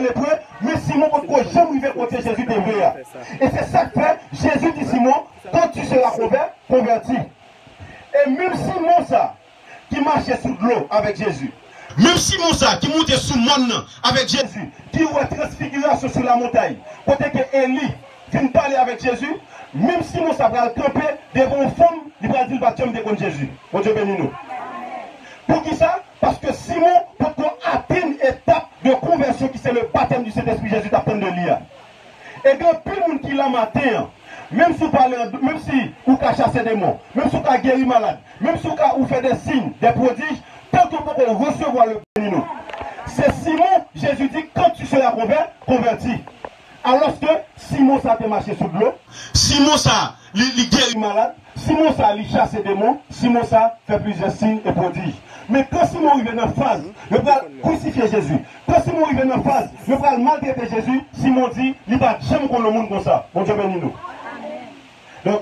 lépreux, mais Simon, parce que jamais il contre Jésus de vrai. Et c'est ça que fait, Jésus dit Simon, quand tu seras converti. Et même Simon, ça, qui marchait sous l'eau avec Jésus, même Simon, ça, qui montait sous le monde avec Jésus, qui voit transfiguration sur la montagne, côté que Élie vient parler avec Jésus, même Simon, ça va camper devant une femme, il va dire le baptême de Jésus. Bon Dieu bénis nous. Pour qui ça? Parce que Simon, pour qu'on atteigne une étape de conversion qui c'est le baptême du Saint-Esprit, Jésus t'apprend de lire. Et quand plus le monde qui l'a matin, même si vous avez chassé des démons, même si vous avez guéri malade, même si vous avez fait des signes, des prodiges, tant que vous pouvez recevoir le béni. C'est Simon, Jésus dit, quand tu seras converti. Alors que Simon, ça a marché sur l'eau, Simon, ça, il guérit malade, Simon, ça, il chasse des démons, Simon, ça, fait plusieurs signes et prodiges. Mais quand Simon arrive dans la phase, il va crucifier Jésus. Quand Simon arrive dans la phase, il va maltraiter Jésus, Simon dit, il va jamais qu'on le monde comme ça. Bon Dieu bénis nous. Donc,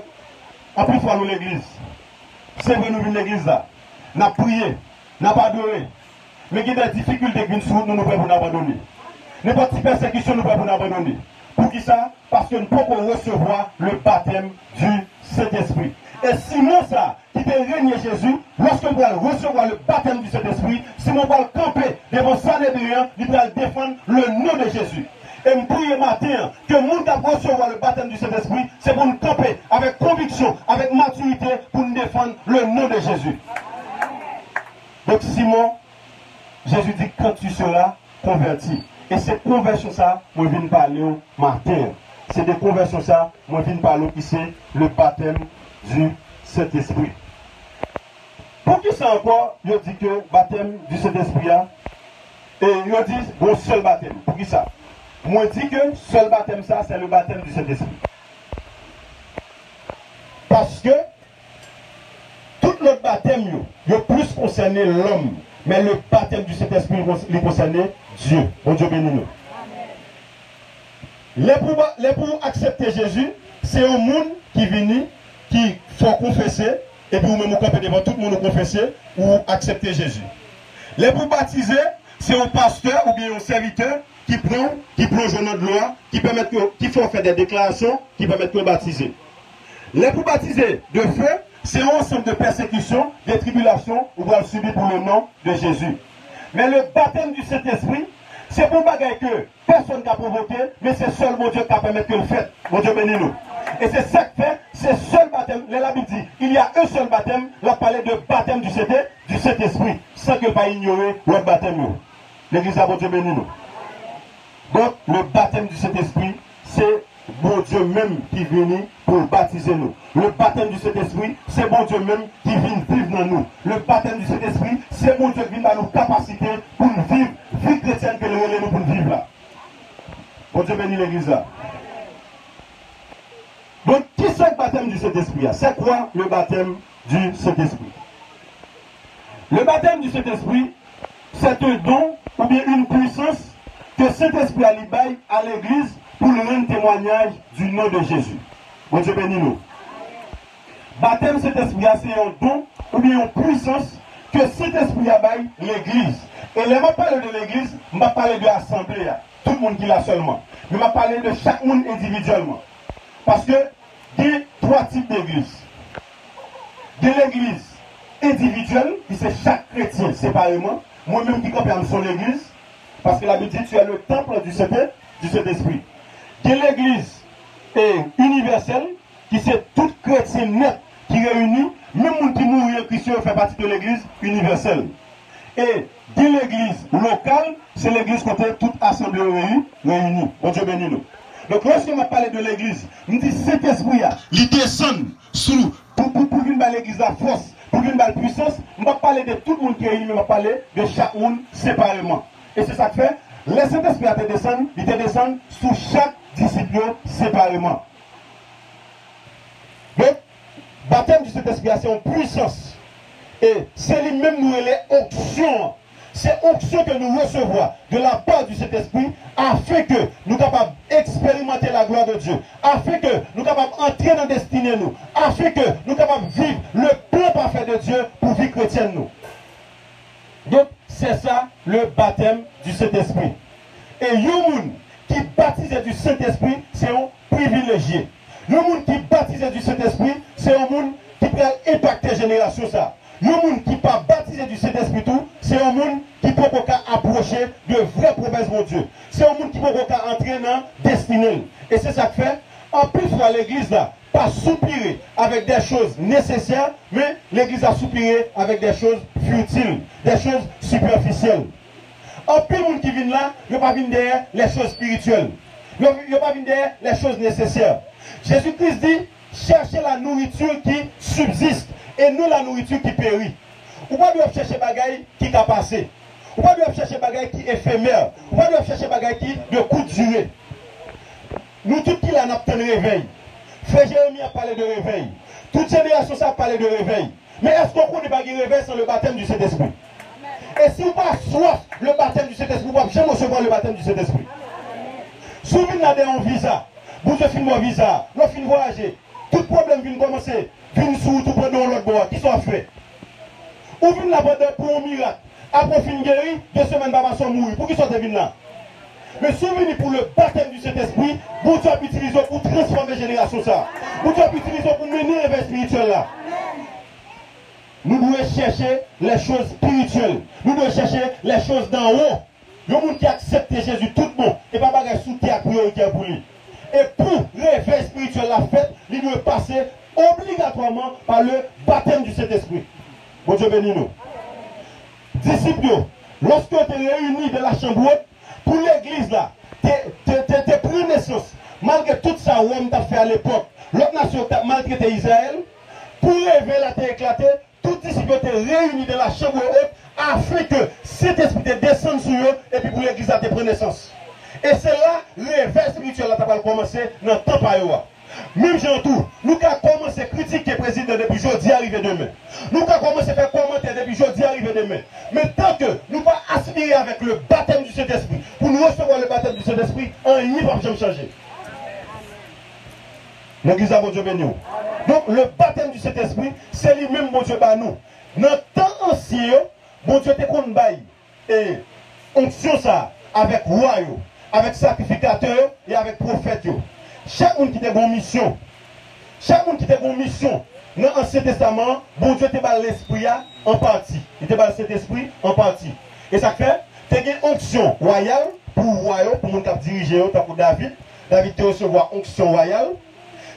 après, il faut aller à l'église. C'est vrai, nous venons à l'église là. Nous avons prié, nous avons adoré. Mais il y a des difficultés qui nous nous pouvons nous abandonner. N'importe quelle persécution nous pouvons nous abandonner. Pour qui ça? Parce que nous pouvons recevoir le baptême du Saint-Esprit. Et Simon, ça, qui peut régner Jésus, lorsque nous allons recevoir le baptême du Saint-Esprit, Simon va le camper devant Sanhédrin, il va défendre le nom de Jésus. Et me prier matin que le monde va recevoir le baptême du Saint-Esprit, c'est pour nous camper avec conviction, avec maturité, pour nous défendre le nom de Jésus. Donc Simon, Jésus dit quand tu seras converti. Et cette conversion ça, moi je viens parler au matin. C'est des conversions ça, moi je viens parler qui c'est le baptême du Saint-Esprit. Pour qui ça encore, je dis que le baptême du Saint-Esprit, et je dis bon seul baptême. Pour qui ça? Moi je dis que seul baptême ça, c'est le baptême du Saint-Esprit. Parce que tout l'autre baptême, il a plus concerné l'homme. Mais le baptême du Saint-Esprit, il concernait Dieu. Bon Dieu bénis nous. Les pour accepter Jésus, c'est un monde qui vient, qui faut confesser, et puis vous-même vous campez devant tout le monde confesser ou accepter Jésus. Les pour baptiser, c'est un pasteur ou bien un serviteur qui plonge au nom de loi, qui faut faire des déclarations, qui permettent de baptiser. Les pour baptiser de feu, c'est un ensemble de persécutions, de tribulations, ou va le subir pour le nom de Jésus. Mais le baptême du Saint-Esprit, c'est pour bagaille que personne n'a provoqué, mais c'est seul mon Dieu qui a permis que le fait. Mon Dieu bénis nous. Et c'est ça que fait, c'est seul baptême. La Bible dit, il y a un seul baptême, on parlé de baptême du Saint-Esprit, sans que pas ignorer le baptême. L'église a mon Dieu bénis nous. Donc, le baptême du Saint-Esprit, c'est bon Dieu même qui vient pour baptiser nous. Le baptême du Saint-Esprit, c'est bon Dieu même qui vient vivre dans nous. Le baptême du Saint-Esprit, c'est bon Dieu qui vient dans nos capacités pour vivre, vie chrétienne que nous voulons pour vivre là. Bon Dieu bénit l'église là. Donc, qui c'est le baptême du Saint-Esprit? C'est quoi le baptême du Saint-Esprit? Le baptême du Saint-Esprit, c'est un don ou bien une puissance que Saint-Esprit a libéré à l'église pour le rendre témoignage du nom de Jésus. Bon Dieu bénis nous. Baptême Saint-Esprit, c'est un don ou bien une puissance que Saint-Esprit a baillé l'église. Et là, je parle de l'église, je parle de l'assemblée. Tout le monde qui l'a seulement. Mais je parle de chaque monde individuellement. Parce que il y a trois types d'églises. De l'église individuelle, qui c'est chaque chrétien séparément. Moi-même qui comprends sur l'église, parce que la Bible dit tu es le temple du Saint-Esprit. De l'église universelle, qui c'est tout chrétien net qui réunit, même les gens qui mourent en Christ fait partie de l'église universelle. Et de l'église locale, c'est l'église côté toute assemblée réunie. Bon Dieu bénis nous. Donc lorsque on parle de l'église, nous dit cet esprit, il descend sous pour venir à l'église la force, pour venir à la puissance, on va parler de tout le monde qui est réuni, mais on va parler de chaque monde séparément. Et c'est ça que fait, le Saint-Esprit il te descend sous chaque disciple séparément. Donc, baptême du Saint-Esprit, c'est une puissance. Et c'est lui-même nous les options. C'est option que nous recevons de la part du Saint-Esprit afin que nous soyons capables d'expérimenter la gloire de Dieu, afin que nous soyons capables d'entrer dans la destinée, nous, afin que nous soyons capables de vivre le plan parfait de Dieu pour vie chrétienne. Nous. Donc, c'est ça le baptême du Saint-Esprit. Et un monde qui baptisé du Saint-Esprit, c'est un privilégié. Le monde qui baptisé du Saint-Esprit, c'est un monde qui peut impacter la génération. Ça. Le monde qui n'est pas baptisé du Saint-Esprit, c'est un monde qui peut approcher de vraies promesses de Dieu. C'est un monde qui peut entrer dans la destinée. Et c'est ça que fait, en plus, l'église là, pas soupirer avec des choses nécessaires, mais l'église a soupiré avec des choses futiles, des choses superficielles. En plus, les gens qui viennent là, ils ne pas venir derrière les choses spirituelles. Ils ne pas venir derrière les choses nécessaires. Jésus-Christ dit, cherchez la nourriture qui subsiste et non la nourriture qui périt. Ou pas doivent chercher des bagailles qui a passé. Ou pas doivent chercher des bagailles qui éphémères. Ou pas doivent chercher des bagailles qui de courte durée. Nous tous qui là n'avons pas de réveil. Frère Jérémie a parlé de réveil. Toute génération ça a parlé de réveil. Mais est-ce qu'on ne connaît pas de réveil sans le baptême du Saint-Esprit? Et si vous n'avez pas soif le baptême du Saint-Esprit, vous ne pouvez jamais recevoir le baptême du Saint-Esprit. Si vous avez un visa, vous avez un visa, vous avez voyager, tout problème vient commencer, vient sous tout prendre l'autre bois, qui sont faits. Ou vient là-bas pour un miracle, après fin guéri, 2 semaines d'avant sont mourir. Pour qui sont venus là? Mais si vous venez pour le baptême du Saint-Esprit, vous devez utiliser pour transformer la génération ça. Vous devez utiliser pour mener l'éveil spirituel là. Nous devons chercher les choses spirituelles. Nous devons chercher les choses d'en haut. Le monde qui accepte Jésus tout bon et pas bagage sous terre prioritaire pour lui. Et pour l'éveil spirituel la fête, il doit passer obligatoirement par le baptême du Saint-Esprit. Bon Dieu bénis nous. Disciples, lorsque tu es réunis dans la chambre haute, pour l'église là, tu es pris naissance. Malgré tout ça, on t'a fait à l'époque, l'autre nation t'a maltraité Israël, pour réveiller la terre éclatée, tous les disciples étaient réunis dans la chambre haute afin que cet esprit descende sur eux et puis pour l'église à te prendre naissance. Et c'est là le réveil spirituel qui va commencer dans le temps par eux. Même gens tout, nous avons commencé à critiquer le président depuis jeudi arrivé demain. Nous avons commencé à faire commentaire depuis jeudi arrivé demain. Mais tant que nous ne pas aspirer avec le baptême du Saint-Esprit, pour nous recevoir le baptême du Saint-Esprit, rien ne va jamais changer. L'église a mon Dieu béni. Donc le baptême du Saint-Esprit, c'est lui-même mon Dieu par nous. Dans le temps ancien, mon Dieu te compte bail. Et onction ça avec roi, avec sacrificateur et avec prophète. Chaque monde qui a une mission, chaque monde qui a une mission, dans l'Ancien Testament, bon Dieu te bat l'esprit en partie. Il te bat cet esprit en partie. Et ça fait, tu as une onction royale pour royaume, pour mon cap diriger, pour David. David te recevoir onction royale.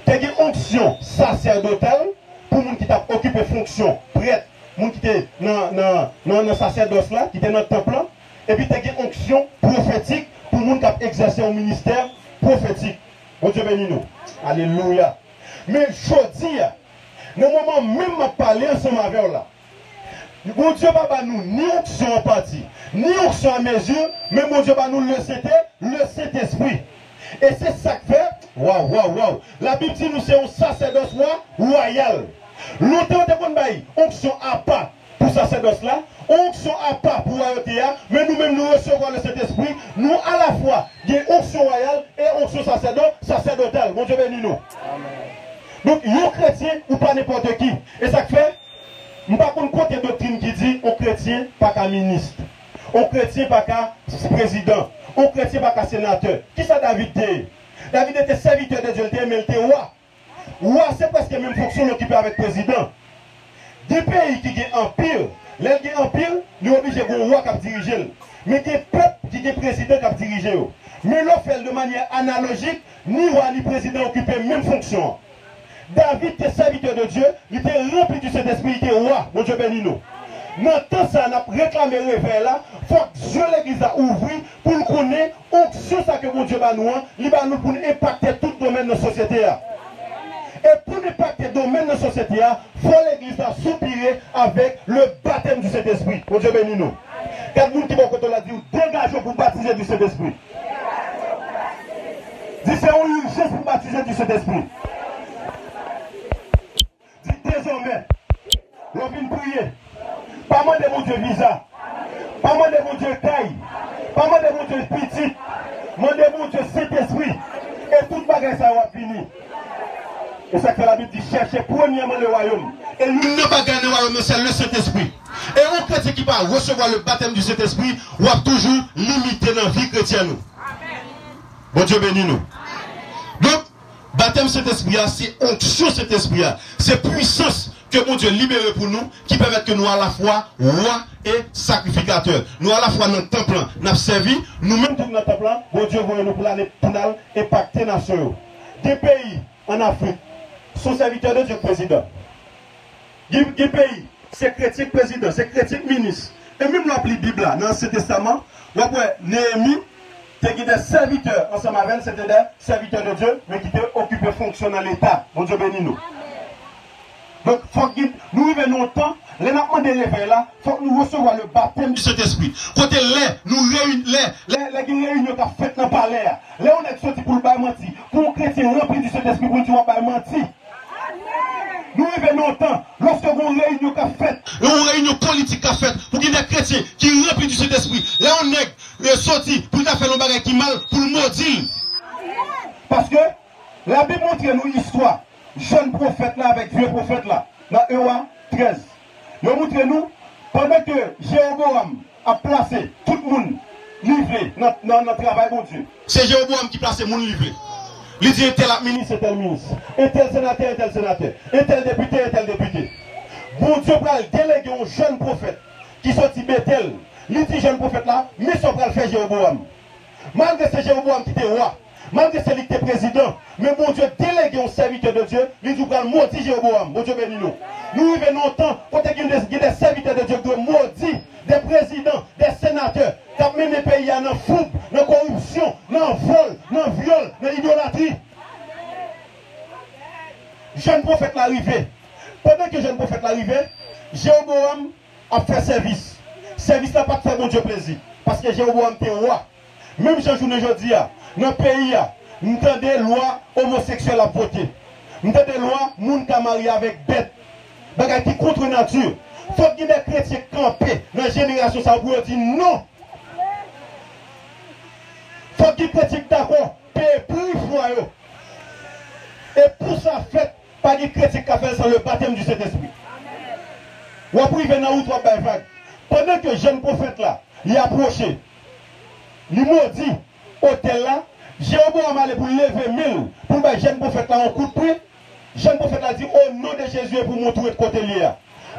Tu as une onction sacerdotale pour mon qui t'a occupé fonction prêtre, mon qui était dans le sacerdoce là, qui était dans le temple là. Et puis tu as une onction prophétique pour mon qui a exercé un ministère prophétique. Bon Dieu bénis nous. Alléluia. Mais je dis, dans le moment même où je parle ensemble avec là, bon Dieu va pas nous ni onction en partie, ni onction à mesure, mais mon Dieu va nous le Saint-Esprit. Et c'est ça que fait, waouh. La Bible dit nous c'est un sacerdoce royal. Longtemps de bon bail, onction à part pour sacerdoce là, onction à part pour royauté, mais nous-mêmes nous recevons le Saint-Esprit, nous à la fois, il y a onction royale et onction sacerdotale. Mon Dieu bénis nous. Donc, il y a un chrétien ou pas n'importe qui. Et ça fait, je ne sais pas côté doctrine qui dit, un chrétien pas qu'un ministre, un chrétien pas qu'un président, un chrétien pas qu'un sénateur. Qui ça David était? David était serviteur de Dieu, mais il était roi. Roi, c'est presque la même fonction l'occuper avec le président. Des pays qui ont empire, les qui ont empire, nous obligés de roi qui dirige. Mais des peuples qui ont président qui dirige. Mais l'on fait de manière analogique, ni roi ni président occupent la même fonction. David était serviteur de Dieu, il était rempli du Saint-Esprit, il était roi. Mon Dieu bénis nous. Maintenant, ça n'a pas réclamé le réveil là. Il faut que Dieu l'église a ouvert pour nous connaître onction ça que mon Dieu va nous, il va nous pour impacter tout domaine de la société. Et pour impacter le domaine de la société, il faut l'église a soupirer avec le baptême du Saint-Esprit. Mon Dieu bénis nous. Quatre personnes qui vont quand on l'a dit, dégageons pour baptiser du Saint-Esprit. Dis c'est une urgence pour baptiser du Saint-Esprit. Dis désormais, l'on vient prier. Pas moi de mon Dieu visa. Pas moi de mon Dieu taille. Pas moi de mon Dieu petit. Moi de mon Dieu Saint-Esprit. Et toute bagage ça va finir. Et ça fait la Bible dit chercher premièrement le royaume. Et nous ne pas gagner le royaume, c'est le Saint-Esprit. Et un chrétien qui va recevoir le baptême du Saint-Esprit, on va toujours limiter dans la vie chrétienne. Bon Dieu bénis nous. Donc, baptême cet esprit, c'est onction cet esprit, c'est puissance que mon Dieu libère pour nous, qui permet que nous à la fois rois et sacrificateurs. Nous à la fois dans le temple, nous avons servi, nous-mêmes dans le temple, bon Dieu voit nous pour impacter la nation. Des pays en Afrique sont serviteurs de Dieu président. Des pays, c'est chrétien président, c'est chrétien ministre. Et même l'appli Bible dans l'Ancien Testament, vous voyez, Néhémie, qui des serviteurs ensemble avec elle, c'était des serviteurs de Dieu, mais qui étaient occupés fonction dans l'État. Bon Dieu bénis nous. Donc, faut que nous vivons temps, les naments des réveils là, il faut que nous recevions le baptême du Saint-Esprit. Côté nous réunions qui ont fait dans le palais, là on est sorti pour le bail menti, pour un chrétien rempli du Saint-Esprit, pour le dire bail menti. Nous vivons longtemps, lorsque vous réunion qui a fait, une réunion politique qui a fait, pour qu'il y ait des chrétiens qui remplis du Saint-Esprit, là on est sorti pour faire le bagage qui mal, pour le maudire. Parce que la Bible montre nous l'histoire. Jeune prophète là avec vieux prophète là, dans Ewa 13. Ils montrent nous, pendant que Jéroboam a placé tout le monde livré dans notre travail, mon Dieu. C'est Jéroboam qui place le monde livré. Il dit tel ministre, tel ministre, et tel sénateur, et tel député. Bon Dieu va déléguer un jeune prophète qui sortit Bethel. Il dit jeune prophète là, mais ça va le faire Jéroboam. Malgré ce Jéroboam qui était roi, malgré celui qui était président, mais bon Dieu délégué un serviteur de Dieu, il dit qu'il maudit Jéroboam. Bon Dieu bénis nous. Nous vivons longtemps, quand il y a des serviteurs de Dieu qui doivent maudire des présidents, des sénateurs, qui ont mené le pays dans la fougue, dans la corruption, dans le vol, dans le viol, dans l'idolâtrie. Jeune prophète l'arrivée. Pendant que jeune prophète l'arrivée, Jéroboam a fait service. Service n'a pas fait mon Dieu plaisir. Parce que Jéroboam était roi. Même si aujourd'hui, dans le pays, nous avons des lois homosexuelles à voter. Nous avons des lois, moun qui marié avec bête. Bagay qui contre nature. Il faut qu'il y ait des chrétiens campés dans la génération ça pour dire non. Il faut qu'il y ait des chrétiens d'accord, payer plus froid. Et pour ça, fait, pas des chrétiens qui fait sans le baptême du Saint-Esprit. Ou après, il vient dans l'autre vague. Pendant que le jeune prophète là, il est approché, il maudit, hôtel là, Jéroboam allait pour lever 1000 pour le jeune prophète là en coup de pied. Jeune prophète a dit au nom de Jésus pour montrer de côté lié.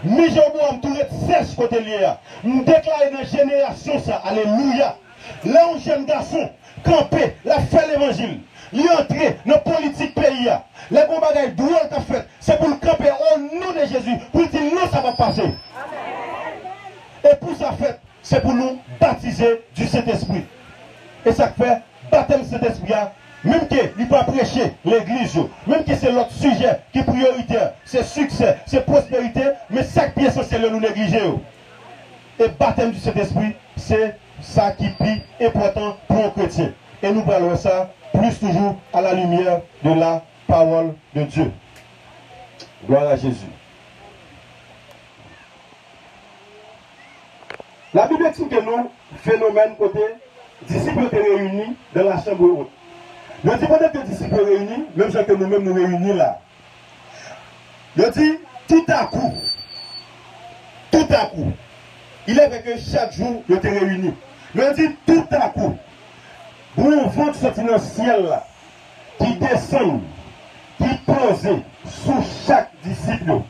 Mais Jéroboam tout sèche côté lié. Nous déclarons dans la génération ça. Alléluia. Là un jeune garçon campé, la fait l'évangile. Il est entré dans la politique pays. Les bons bagages drôles qu'a fait, c'est pour le camper au nom de Jésus. Pour dire non, ça va passer. Amen. Et pour ça fait, c'est pour nous baptiser du Saint-Esprit. Et ça fait baptême Saint-Esprit. Même qu'il ne peut pas prêcher l'église, même que c'est l'autre sujet qui est prioritaire, c'est succès, c'est prospérité, mais ça qui est essentiel, nous négliger. Et baptême du Saint-Esprit, c'est ça qui est important pour un chrétien. Et nous parlons ça plus toujours à la lumière de la parole de Dieu. Gloire à Jésus. La Bible dit que nous, phénomène côté, disciples étaient réunis dans la chambre haute. Je dis pendant que les disciples réunis, même si nous-mêmes nous réunis là. Je dis tout à coup, il est vrai que chaque jour, ils étaient réunis. Je dis tout à coup, pour un vent sorti dans le ciel là, qui descend, qui pose sous chaque disciple,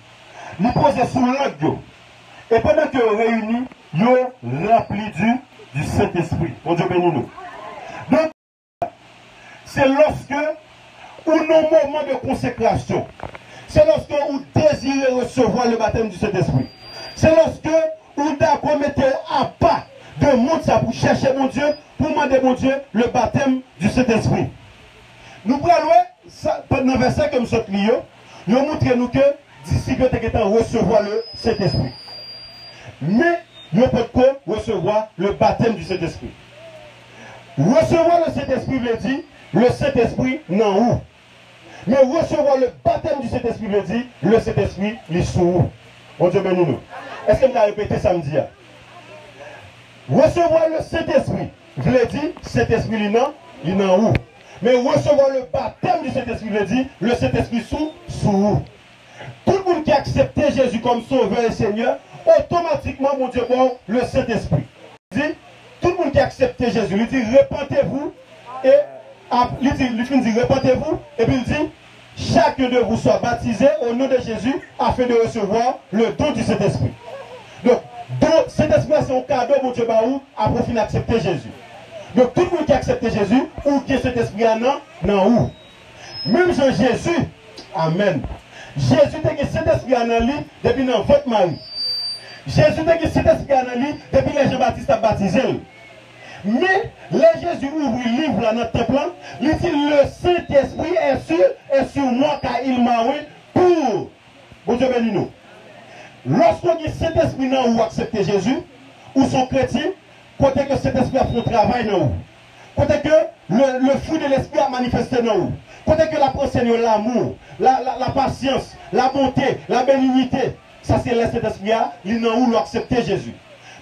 il pose sous l'autre. Et pendant que nous réunis, ils ont rempli du Saint-Esprit. Mon Dieu bénis nous. Donc, c'est lorsque, ou nos moments de consécration, c'est lorsque vous désirez recevoir le baptême du Saint-Esprit. C'est lorsque vous d'accord mettez à pas de monde ça pour chercher mon Dieu, pour demander mon Dieu le baptême du Saint-Esprit. Nous prenons dans le verset comme ce client, nous montrons nous que disciples étaient recevoir le Saint-Esprit. Mais nous pouvons recevoir le baptême du Saint-Esprit. Recevoir le Saint-Esprit veut dire le Saint-Esprit non où. Mais recevoir le baptême du Saint-Esprit veut dire le Saint-Esprit est sous où. Bon Dieu bénis nous. Est-ce que vous avez répété samedi? Recevoir le Saint-Esprit veut dire Saint-Esprit il est où. Mais recevoir le baptême du Saint-Esprit veut dire le Saint-Esprit sous où. Tout le monde qui a accepté Jésus comme sauveur et Seigneur, automatiquement, mon Dieu, bon, le Saint-Esprit. Tout le monde qui a accepté Jésus, il dit, repentez-vous et Il dit, répentez-vous, et puis il dit, chacun de vous soit baptisé au nom de Jésus afin de recevoir le don du Saint-Esprit. Donc, cet esprit, c'est un cadeau pour Dieu après fin d'accepter Jésus. Donc, tout le monde qui accepte Jésus, ou qui est cet esprit non où? Même Jean Jésus, amen. Jésus a cet esprit en lui depuis votre mari. Jésus a cet esprit en lui depuis les Jean-Baptiste a baptisé. Mais, les Jésus ouvre le livre dans notre temple, il dit le Saint-Esprit est sur moi car il m'a envoyé pour. Bon Dieu bénis nous. Lorsqu'on dit cet esprit là où accepter Jésus, ou son chrétien, côté que cet esprit a fait un travail dans vous. Côté que le fruit de l'esprit a manifesté dans vous. Côté que la procédure, l'amour, la patience, la bonté, la bénignité, ça c'est cet esprit là, il n'a où accepter Jésus.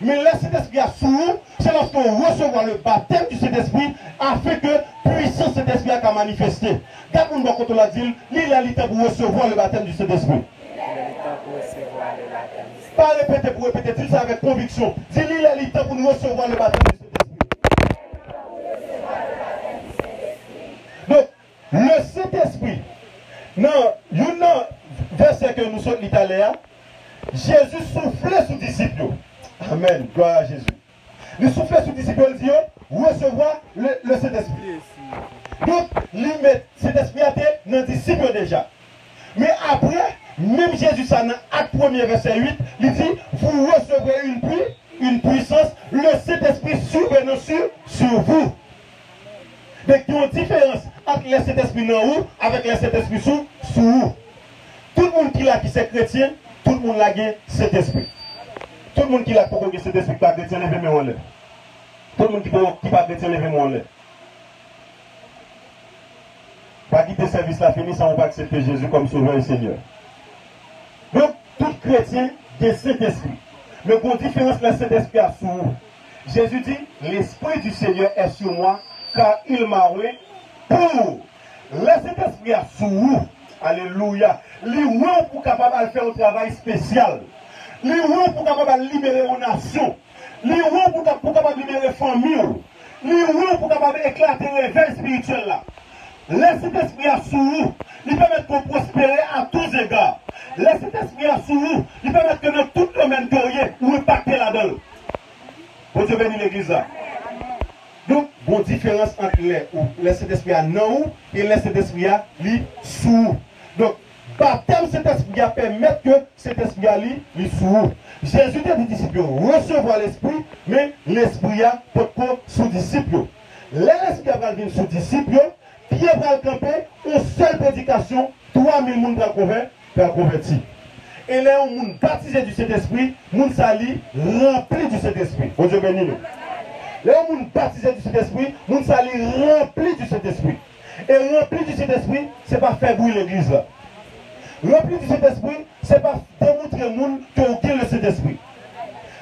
Mais là, cet esprit a sous, c'est lorsqu'on recevra le baptême du Saint-Esprit afin que puissance cet esprit a manifesté. Quand on l'a dit, il a l'état pour recevoir le baptême du Saint-Esprit. Pas répéter pour répéter, dis ça avec conviction. Dis il a l'état pour nous recevoir le baptême du Saint-Esprit. Donc, le Saint-Esprit, non, verset que nous sommes l'Italien, Jésus soufflait sous disciples. Amen, gloire à Jésus. Il soufflait sous disciples, il dit, recevoir le Saint-Esprit. Donc, cet esprit a été dans le disciple déjà. Mais après, même Jésus, ça dans Acte 1er, verset 8, il dit, vous recevrez une puissance, le Saint-Esprit survenant sur vous. Donc, il y a une différence entre le Saint-Esprit dans vous avec le Saint-Esprit sur vous. Tout le monde qui est chrétien, tout le monde a cet esprit. Tout le monde qui a cet esprit, pas chrétien, levez-moi en l'air. Tout le monde qui n'est pas chrétien, levez-moi en l'air. Pas quitter le service là fini sans pas accepter Jésus comme sauveur et Seigneur. Donc, tout chrétien a cet esprit. Mais pour différence, le Saint-Esprit a sur vous. Jésus dit, l'Esprit du Seigneur est sur moi, car il m'a envoyé pour. Le Saint-Esprit a sur vous. Alléluia. Les gens pour capable de faire un travail spécial. Les gens pour capable de libérer une nation. Les gens pour capable de libérer les familles. Les gens pour capable d'éclater les réveil spirituel là. Le Saint-Esprit a sur vous. Il permet de prospérer à tous égards. Le Saint-Esprit a sur vous. Il permet que dans tout domaine de rien, vous impactez là-dedans. Bon Dieu bénit l'église là. Donc, bonne différence entre le Saint-Esprit a non et le Saint-Esprit a li sous. Donc, baptême Saint-Esprit a permettre que cet esprit a li sous. Jésus a dit disciples recevoir l'esprit, mais l'esprit a pas sous disciples. L'esprit a venir sous disciples, Pierre va le camper, une seule prédication, 3000 personnes convertis. Et là, on est baptisé du Saint-Esprit, on s'allie rempli du Saint-Esprit. Bon Dieu béni nous. Là, on est baptisé du Saint-Esprit, on s'allie rempli du Saint-Esprit. Et rempli du Saint-Esprit, ce n'est pas faire brûler l'église là. Rempli du Saint-Esprit, ce n'est pas démontrer au monde que vous avez le Saint-Esprit.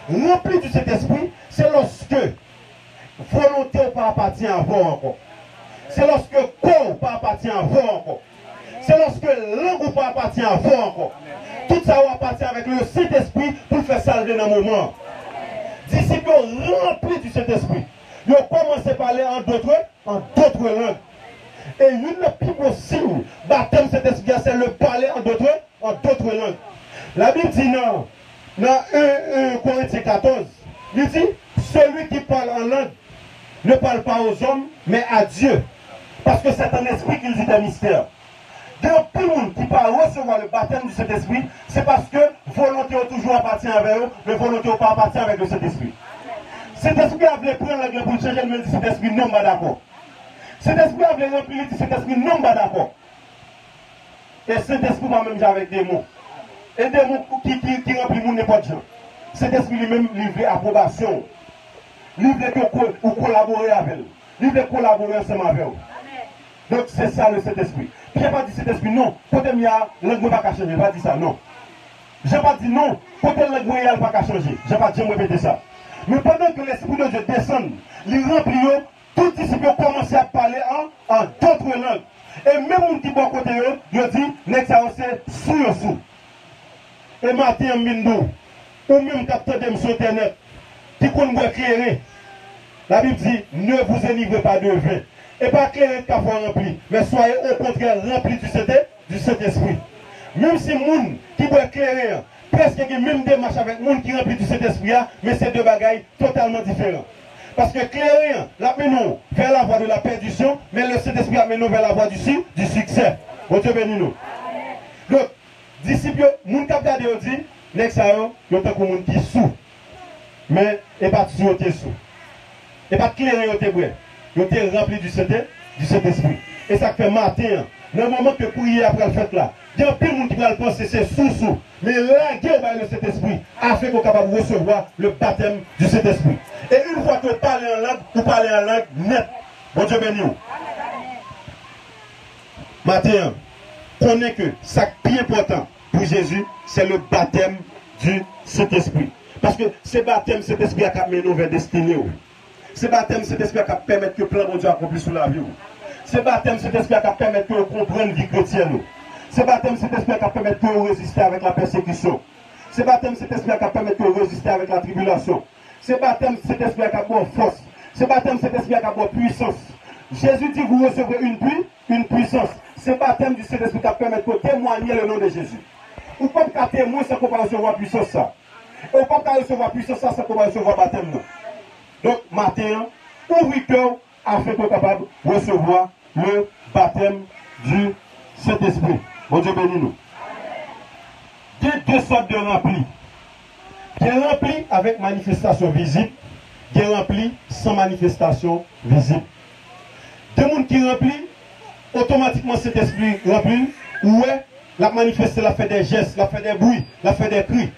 Rempli du Saint-Esprit, c'est lorsque volonté ou pas appartient à vous encore. C'est lorsque corps ou pas appartient à vous encore. C'est lorsque langue ou pas appartient à vous encore. Tout ça appartient avec le Saint-Esprit pour faire salver dans le moment. Disciples remplis du Saint-Esprit. Ils ont commencé à parler en d'autres langues. Et une des plus beaux signes baptême Saint-Esprit, c'est le parler en d'autres langues. La Bible dit dans 1 Corinthiens 14, il dit, celui qui parle en langue ne parle pas aux hommes, mais à Dieu. Parce que c'est un esprit qui dit des mystères. Donc, tout le monde qui peut recevoir le baptême du Saint-Esprit, c'est parce que volonté a toujours appartient avec eux, mais volonté n'a pas appartient avec le Saint-Esprit. Cet esprit a voulu prendre la pour changer le dit cet esprit non pas d'accord. Cet esprit a voulu remplir le cet esprit non pas d'accord. Et cet esprit va même avec des mots. Et des mots qui remplissent mon n'importe quoi. Cet esprit lui-même livré approbation. Livré que collaborer avec eux. Livré collaborer ensemble avec eux. Donc c'est ça le Saint-Esprit. Je n'ai pas dit cet esprit, non. Côté mia, langue ne va pas changer. Je n'ai pas dit ça, non. Je n'ai pas dit non. Côté langue ne va pas changer. Je n'ai pas dit répéter ça. Mais pendant que l'Esprit de Dieu descend, il remplit, tout disciple commence à parler en d'autres langues. Et même on qui bon côté, il dit, l'exercice sous. Et Martin Mindou, ou même capteur de sur Internet, qui connaît éclairer. La Bible dit, ne vous enivrez pas de vin. Et pas clair qu'à fois rempli, mais soyez au contraire remplis du Saint-Esprit. Même si moun qui peut éclairer, presque qui même démarche avec moun qui remplit du Saint-Esprit, mais c'est deux bagailles totalement différents. Parce que clairer, la nous vers la voie de la perdition, mais le Saint-Esprit amène nous vers la voie du succès. Bon Dieu béni nous. Donc, disciples, moun qui a regardé, dit, next hour, il y a un monde qui sous. Mais, et pas sous, il sous. Et pas clairer, il était rempli du Saint-Esprit. Et ça fait matin, dans le moment que prier après le fait là, il y a plein de monde qui va le penser, c'est sous-sous. Mais là, Dieu va le Saint-Esprit, afin qu'on soit capable de recevoir le baptême du Saint-Esprit. Et une fois que vous parlez en langue, vous parlez en langue nette. Bon Dieu béni. Matin, connaissez que ce qui est important pour Jésus, c'est le baptême du Saint-Esprit. Parce que ce baptême, cet esprit a mené nous vers destinée. Ce baptême, cet esprit a permettre que le plan de Dieu accomplisse sur la vie. Ce baptême, cet esprit a permettre que vous compreniez la vie chrétienne. Ce baptême, cet esprit a permettre que vous résistiez avec la persécution. Ce baptême, cet esprit a permettre que vous résistiez avec la tribulation. Ce baptême, cet esprit a force. Ce baptême, cet esprit a puissance. Jésus dit que vous recevrez une puissance. Ce baptême du Saint-Esprit a permettre de témoigner le nom de Jésus. Vous ne pouvez pas témoigner sans qu'on va recevoir puissance ça. Et vous ne pouvez pas recevoir puissance ça sans qu'on va recevoir baptême. Donc, matin, ouvrez cœur afin qu'on soit capable de recevoir le baptême du Saint-Esprit. Bon Dieu bénis nous. Il y a deux sortes de remplis. Il y a rempli avec manifestation visible, il y a rempli sans manifestation visible. Deux gens qui remplissent, automatiquement cet esprit rempli, ouais, la manifester, la fait des gestes, la fait des bruits, la fait des cris.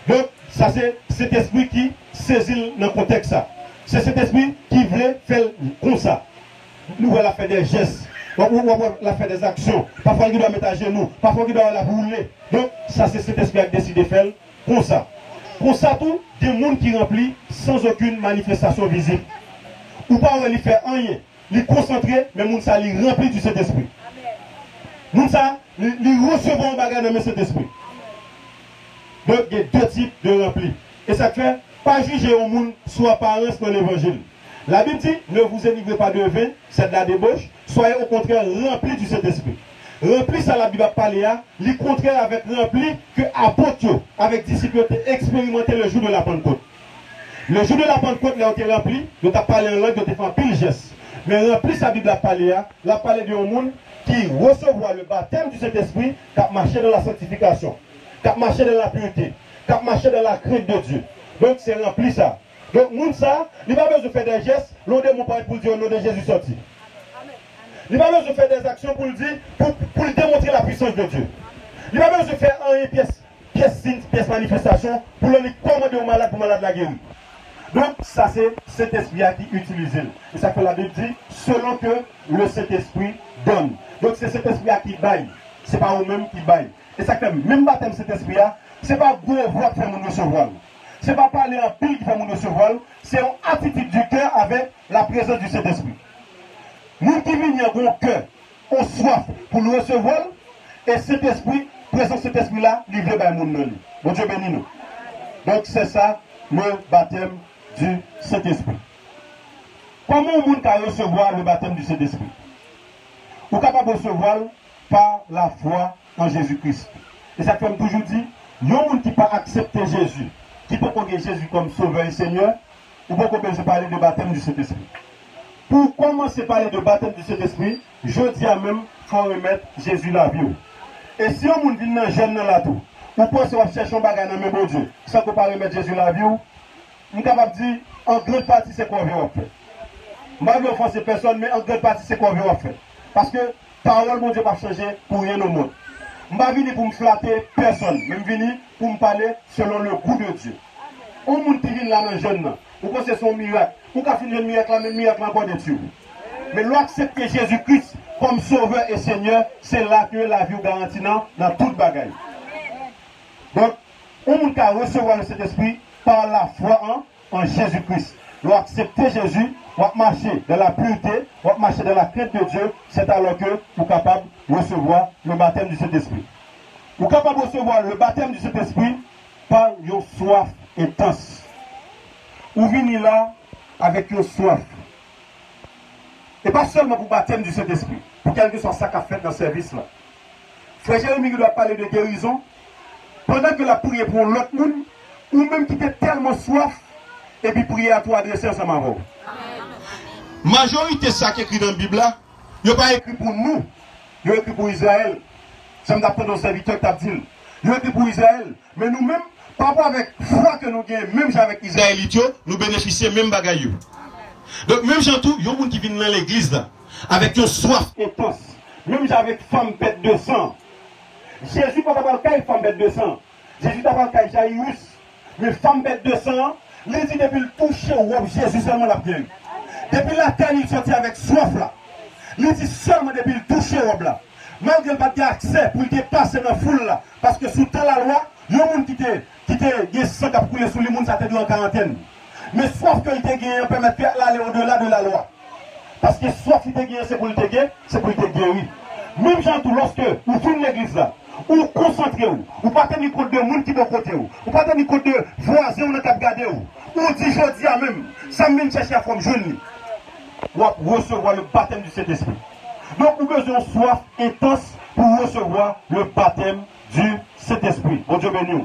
Donc, ça c'est cet esprit qui saisit dans le contexte ça. C'est cet esprit qui veut faire comme ça. Nous, on a fait des gestes, on a fait des actions. Parfois, il doit mettre à genoux, parfois, il doit la rouler. Donc, ça, c'est cet esprit qui a décidé de faire comme ça. Pour ça, tout, des gens qui remplissent sans aucune manifestation visible. Ou pas, on ne fait rien. Il est concentré, mais les gens sont remplis du Saint-Esprit. Les gens recevent un bagage dans cet esprit. Donc, il y a deux types de remplis. Et ça fait, pas juger au monde soit apparence dans l'évangile. La Bible dit, ne vous énivrez pas de vin, c'est de la débauche, soyez au contraire remplis du Saint-Esprit. Rempli, ça la Bible a parlé, le contraire avec rempli que apôtres, avec disciples, expérimenté le jour de la Pentecôte. Le jour de la Pentecôte, ils ont été remplis, ils ont parlé en langue, ils ont fait un pile geste. Mais rempli, sa Bible a parlé d'un monde qui recevra le baptême du Saint-Esprit, qui a marché dans la sanctification, qui a marché dans la pureté, qui a marché dans la crainte de Dieu. Donc c'est rempli ça. Donc, moun ça, il va besoin de faire des gestes, l'on de mon père pour dire au nom de Jésus sorti. Il va besoin de faire des actions pour le dire, pour démontrer la puissance de Dieu. Il va besoin de faire pièce manifestation pour le commander au malade pour malade la guérir. Donc, ça c'est cet esprit qui utilise. Et ça que la Bible dit, selon que le Saint-Esprit donne. Donc, c'est cet esprit qui baille. Ce n'est pas eux-mêmes qui baillent. Et ça fait même baptême cet esprit-là, ce n'est pas gros voix qui fait mon recevoir. Ce n'est pas parler en pile qui fait mon recevoir, c'est une attitude du cœur avec la présence du Saint-Esprit. Nous qui venons à cœur, on soif pour nous recevoir, et cet esprit, présence de cet esprit-là, livré par mon nom. Bon Dieu bénis nous. Donc c'est ça le baptême du Saint-Esprit. Comment on peut recevoir le baptême du Saint-Esprit? Vous êtes capable de recevoir par la foi en Jésus-Christ. Et ça comme toujours dit, il y a des gens qui ne peuvent pas accepter Jésus, qui peut connaître Jésus comme Sauveur et Seigneur, ou peut commencer à parler de baptême du Saint-Esprit. Pour commencer à parler de baptême du Saint-Esprit, je dis à même, il faut remettre Jésus la vie. Et si on vient dans jeune dans la tour, ou pensez qu'on cherche un bagage dans le même Dieu, sans qu'on ne remettre Jésus la vie, je suis capable de dire, en grande partie, c'est qu'on veut faire. Je ne vais pas offenser personne, mais en grande partie, c'est qu'on veut faire. Parce que parole, mon Dieu, va changer pour rien au monde. Je ne vais pas venir pour me flatter personne, mais je vais venir pour me parler selon le goût de Dieu. On monde qui vient là dans le jeune, ou que c'est son miracle, ou qu'on finit le miracle là, mais le miracle encore de Dieu. Mais l'accepter Jésus-Christ comme Sauveur et Seigneur, c'est là que la vie garantit dans toute bagaille. Donc, on monde qui a recevoir le Saint-Esprit par la foi en Jésus-Christ. L'accepter Jésus, on va marcher dans la pureté, on va marcher dans la crainte de Dieu, c'est alors que vous êtes capable de recevoir le baptême du Saint-Esprit. Vous êtes capable de recevoir le baptême du Saint-Esprit par une soif intense. Vous venez là avec une soif. Et pas seulement pour le baptême du Saint-Esprit, pour quelque soit ça qu'a fait dans ce service-là. Frère Jérémie doit parler de guérison, pendant que la prière pour l'autre monde, ou même qui était tellement soif, et puis prier à toi adresser ensemble à vous. Majorité ça qui est écrit dans la Bible là, il n'est pas écrit pour nous, il est écrit pour Israël. Ça me d'apprendre aux serviteurs qui t'a dit. Il est écrit pour Israël. Mais nous-mêmes, par rapport avec foi que nous gagnons, même avec Israélites, nous bénéficions même bagaille. Donc même gens tout, il y a des gens qui viennent dans l'église là, avec une soif intense. Même avec femme bête de sang. Jésus pas d'abord le femme bête de sang. Jésus d'abord le Jairus. Mais femme bête de sang, les dit depuis le toucher au Jésus seulement la bien. Depuis la terre, il sortit avec soif là. Il dit seulement depuis le toucher au là. Malgré le pas d'accès pour le passer dans la foule là. Parce que sous toute la loi, il y a des gens qui étaient sang qui a coulé sous les gens, ça était en quarantaine. Mais soif qu'il était gagné permet d'aller au-delà de la loi. Parce que soif qu'il était gagné, c'est pour le gagner, c'est pour le guérir. Même gens tout, lorsque vous finissez l'église là, ou concentrez-vous, ou pas tenir compte de gens qui vont côté vous, ou pas tenir compte de voisins ou qui regardez vous, ou dit je dis à même, ça me chercher à forme jeune, ou recevoir le baptême du Saint-Esprit. Donc nous avons soif intense pour recevoir le baptême du Saint-Esprit. Bon Dieu béni.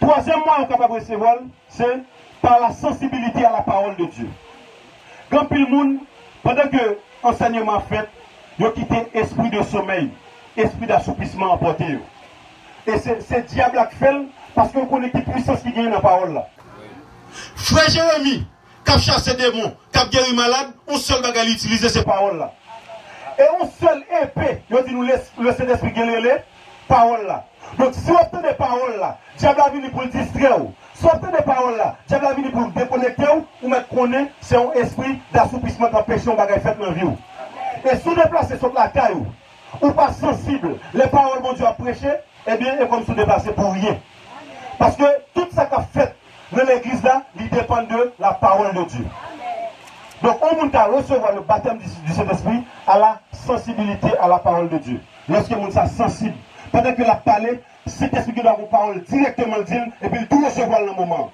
Troisième moyen capable de recevoir, c'est par la sensibilité à la parole de Dieu. Quand tout le monde, pendant que l'enseignement fait, il a quitté esprit de sommeil, esprit d'assoupissement emporté. Et c'est diable qui fait parce qu'on connaît qui puissance qui gagne dans la parole là. Frère Jérémie, qui a chassé des démons, qui a guéri malade, on seul bagage utiliser ces paroles là. Et on seul épée, il dit nous le Saint-Esprit guérir les paroles là. Donc si on obtient des paroles là, diable a venu pour le distraire. Si on obtient des paroles là, diable a venu pour le déconnecter ou mettre connaître, c'est un esprit d'assoupissement qui empêche un bagage fait dans la vie. Et si vous déplacez sur la caille, ou pas sensible, les paroles mon Dieu a prêché, eh bien, et comme si vous déplacez pour rien. Parce que tout ça qu'a fait dans l'église là, il dépend de la parole de Dieu. Donc, on peut recevoir le baptême du Saint-Esprit à la sensibilité à la parole de Dieu. Lorsque on est sensible, pendant que la parole, cet esprit qui doit avoir parole directement dire, et puis il tout recevoir le moment.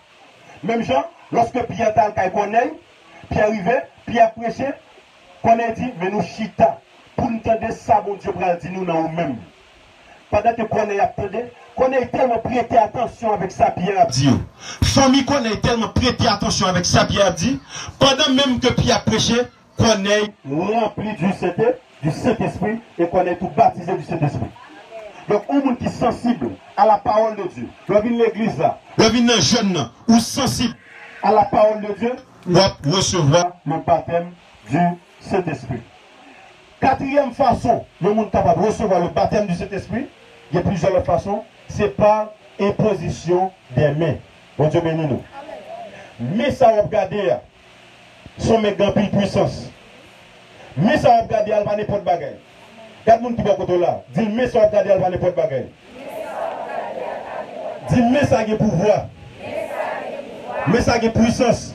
Même Jean, lorsque Pierre Talcaille connaît, Pierre arrivait, Pierre prêché, connaît dit, mais nous chita, pour nous entendre ça, mon Dieu, pour dire nous dans nous-mêmes. Pendant que connaît attendait, connaît tellement prêté attention avec ça, Pierre a dit. Famille connaît tellement prêté attention avec ça, Pierre a dit. Pendant même que Pierre a prêché, connaît rempli du Saint-Esprit et connaît tout baptisé du Saint-Esprit. Donc, un monde qui est sensible à la parole de Dieu, le vin l'église là, le vin jeune ou sensible à la parole de Dieu, doit recevoir le baptême du Saint-Esprit. Quatrième façon, le monde capable de recevoir le baptême du Saint-Esprit, il y a plusieurs façons, c'est par imposition des mains. Bon Dieu béni nous. Mais ça va regarder, son méga pile puissance. Mais ça va regarder, elle va n'importe bagaille. Regarde le monde qui va côté là. Dis, mais ça va regarder, elle va n'importe bagaille. Dis, mais ça a du pouvoir. Mais ça a de puissance.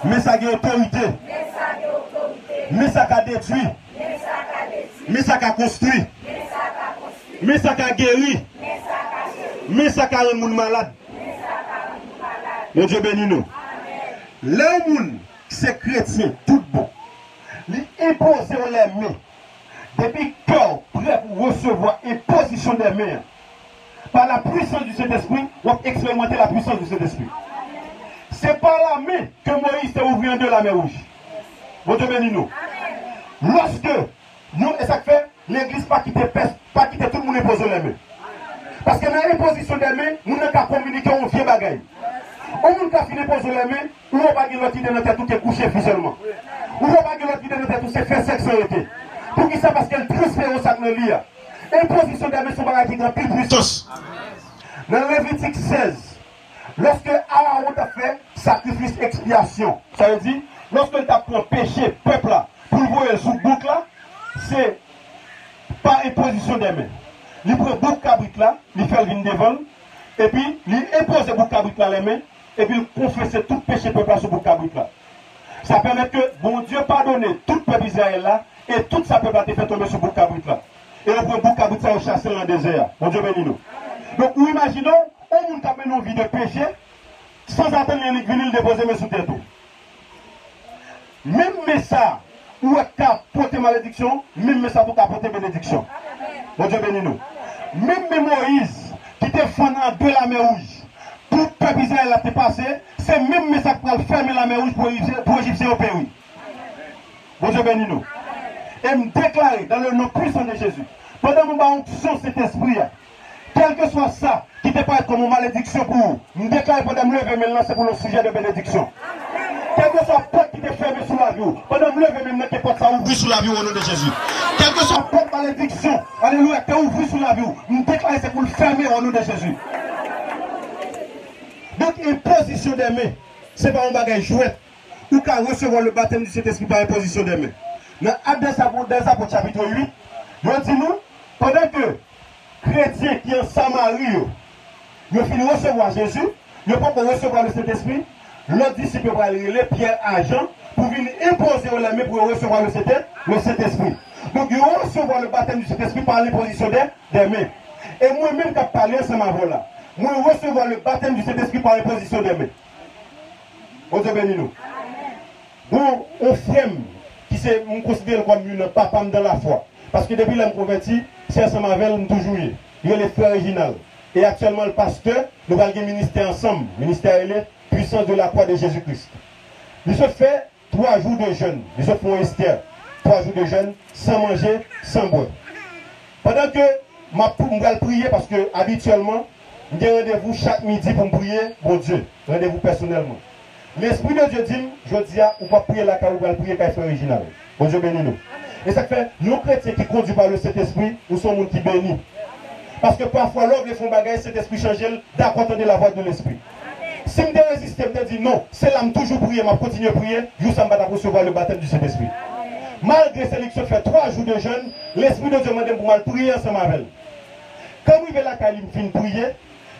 Mais ça a de autorité. Mais ça a détruit. Mais ça a construit. Mais ça a guéri. Mais ça a rendu le monde malade. Mon Dieu béni nous. Le monde, c'est chrétien, tout bon. Il impose les mains. Depuis cœur prêt pour recevoir imposition des mains. Par la puissance du Saint-Esprit, on va expérimenter la puissance du Saint-Esprit. C'est par la main que Moïse s'est ouvert de la mer rouge. Mon Dieu béni nous. Lorsque nous, et ça fait, l'église pas quitter tout le monde imposer les mains. Parce que dans l'imposition des mains, nous n'avons qu'à communiquer un vieux bagaille. On n'a qu'à finir poser les mains, ou on va dire l'autre idée de notre tête tout est couché officiellement. Ou on va dire l'autre idée de notre tête tout c'est fait sexualité. Pour qui ça parce qu'elle transfère au sac de l'IA. Imposition des mains sont bagaille qui ont plus puissance. Dans Lévitique 16, lorsque Aaron a fait sacrifice expiation, ça veut dire, lorsque il a pris péché, peuple là, pour le voir sous boucle là, c'est par imposition des mains. Il prend bouc cabrit là, il fait le vin devant, et puis il impose bouc cabrit là les mains, et puis il confesse tout péché peuple là sur bouc cabrit là. Ça permet que bon Dieu pardonne tout peuple Israël là, et tout ça peuple a été fait tomber sur bouc cabrit là. Et on prend bouc cabrit là au chasser dans le désert. Bon Dieu béni nous. Donc nous imaginons, on nous tape une vie de péché, sans attendre venir le déposer mais sous terre tout. Même ça, ou est qu'à porter malédiction, même ça pour porter bénédiction. Bon Dieu bénis nous. Même Moïse, qui était fondé en deux la mer rouge, pour le peuple Israël a passé, c'est même ça qui va fermer la mer rouge pour les Égyptiens au pays. Bon Dieu bénis nous. Et me déclarer dans le nom puissant de Jésus, pendant que nous onction cet esprit, quel que soit ça, qui te paraît comme une malédiction pour vous, me déclarer pendant que je me lever maintenant, c'est pour le sujet de bénédiction. Quel que soit porte qui te ferme sur la vie, pendant que je me lever maintenant, que porte ça ouvre sur la vie au nom de Jésus. Quel que soit porte malédiction, alléluia, qui ouvre sur la vie, me déclarer c'est pour le fermer au nom de Jésus. Donc, une position des mains, ce n'est pas un bagage jouet, ou qu'à recevoir le baptême du Saint-Esprit par une position des mains. Dans Actes des Apôtres chapitre 8, je dis nous, pendant que chrétiens qui sont en Samarie, ils finissent recevoir Jésus, ils ne peuvent pas recevoir le Saint-Esprit, l'autre disciple va aller Pierre à Jean pour venir imposer aux mains pour recevoir le Saint-Esprit. Donc ils recevoir le baptême du Saint-Esprit par l'imposition des mains. Et moi-même qui ai parlé ensemble avant là, moi recevoir le baptême du Saint-Esprit par l'imposition des mains. On te bénit nous. Bon, on frème qui me considère comme une papa dans la foi. Parce que depuis que je me converti, c'est ensemble avec elle, toujours eu. Il y a les frères originaux. Et actuellement, le pasteur, nous allons un ministère ensemble. Ministère est puissance de la croix de Jésus-Christ. Il se fait 3 jours de jeûne. Il se font Esther. 3 jours de jeûne, sans manger, sans boire. Pendant que je vais prier, parce que habituellement, j'ai rendez-vous chaque midi pour me prier, bon Dieu, rendez-vous personnellement. L'Esprit de Dieu dit, je dis, on va prier là, on va prier quand il fait original. Bon Dieu bénis nous. Et ça fait, nos chrétiens qui conduisent par le Saint-Esprit, nous sommes gens qui bénis. Parce que parfois, l'homme font bagaille, cet esprit change, d'accord, entendre la voix de l'Esprit. Si je me résiste, je me dis non, c'est là, je toujours prier, je continue à prier, jusqu'à me recevoir le baptême du Saint-Esprit. Malgré sélection, fait 3 jours de jeûne, l'Esprit de Dieu m'a dit pour moi prier ensemble avec elle. Quand il va là, il finit de prier,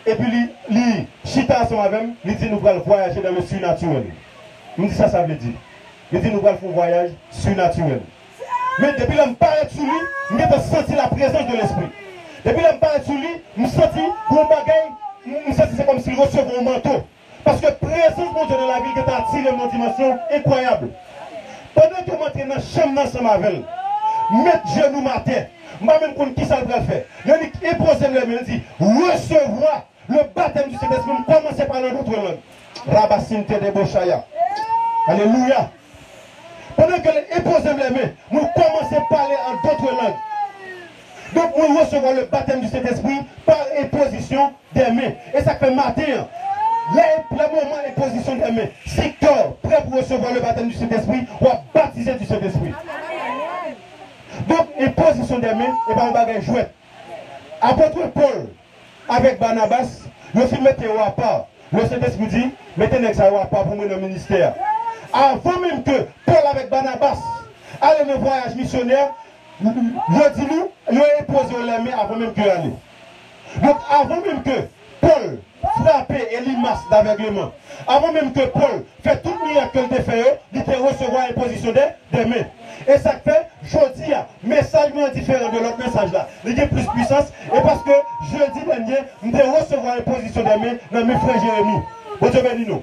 et puis il chita ensemble avec elle, il dit nous allons voyager dans le surnaturel. Il me dit ça veut dire. Il dit nous allons faire un voyage surnaturel. Mais depuis que je me parle sur lui, je senti la présence de l'Esprit. Depuis que je me parle sur lui, je me senti pour un bagage, je me senti c'est comme s'il recevait un manteau. Parce que la présence de Dieu dans la ville qui t'a attiré dans une dimension incroyable. Pendant que je m'entre dans la chambre ensemble avec elle, mettre genou ma tête, moi-même qu'on qui ça le faire. Je dis, imposer le main, dit, recevoir le baptême du Saint-Esprit, commencer par l'autre langue. Rabassinte de Bochaya. Alléluia. Pendant que les imposons les mains, nous commençons à parler en d'autres langues. Donc nous recevons le baptême du Saint-Esprit par imposition des mains. Et ça fait matin, le moment imposition des mains, c'est corps prêt pour recevoir le baptême du Saint-Esprit ou à baptiser du Saint-Esprit. Donc imposition des mains, et bien on va jouer. Apôtre Paul, avec Barnabas, le film mettait à part. Le Saint-Esprit dit, mettez l'examen à part pour moi dans le ministère. Avant même que Paul avec Barnabas allait dans le voyage missionnaire, je dis nous, il a imposé les mains avant même qu'il allait. Donc avant même que Paul frappait Elimas d'aveuglement, avant même que Paul fait tout le miracle qu'il a fait, il était recevoir l'imposition des mains. Et ça fait, je dis, message différent de l'autre message là. Il y a plus de puissance. Et parce que jeudi dernier, je vais recevoir l'imposition des mains dans mes frères Jérémie. Bon Dieu bénis nous.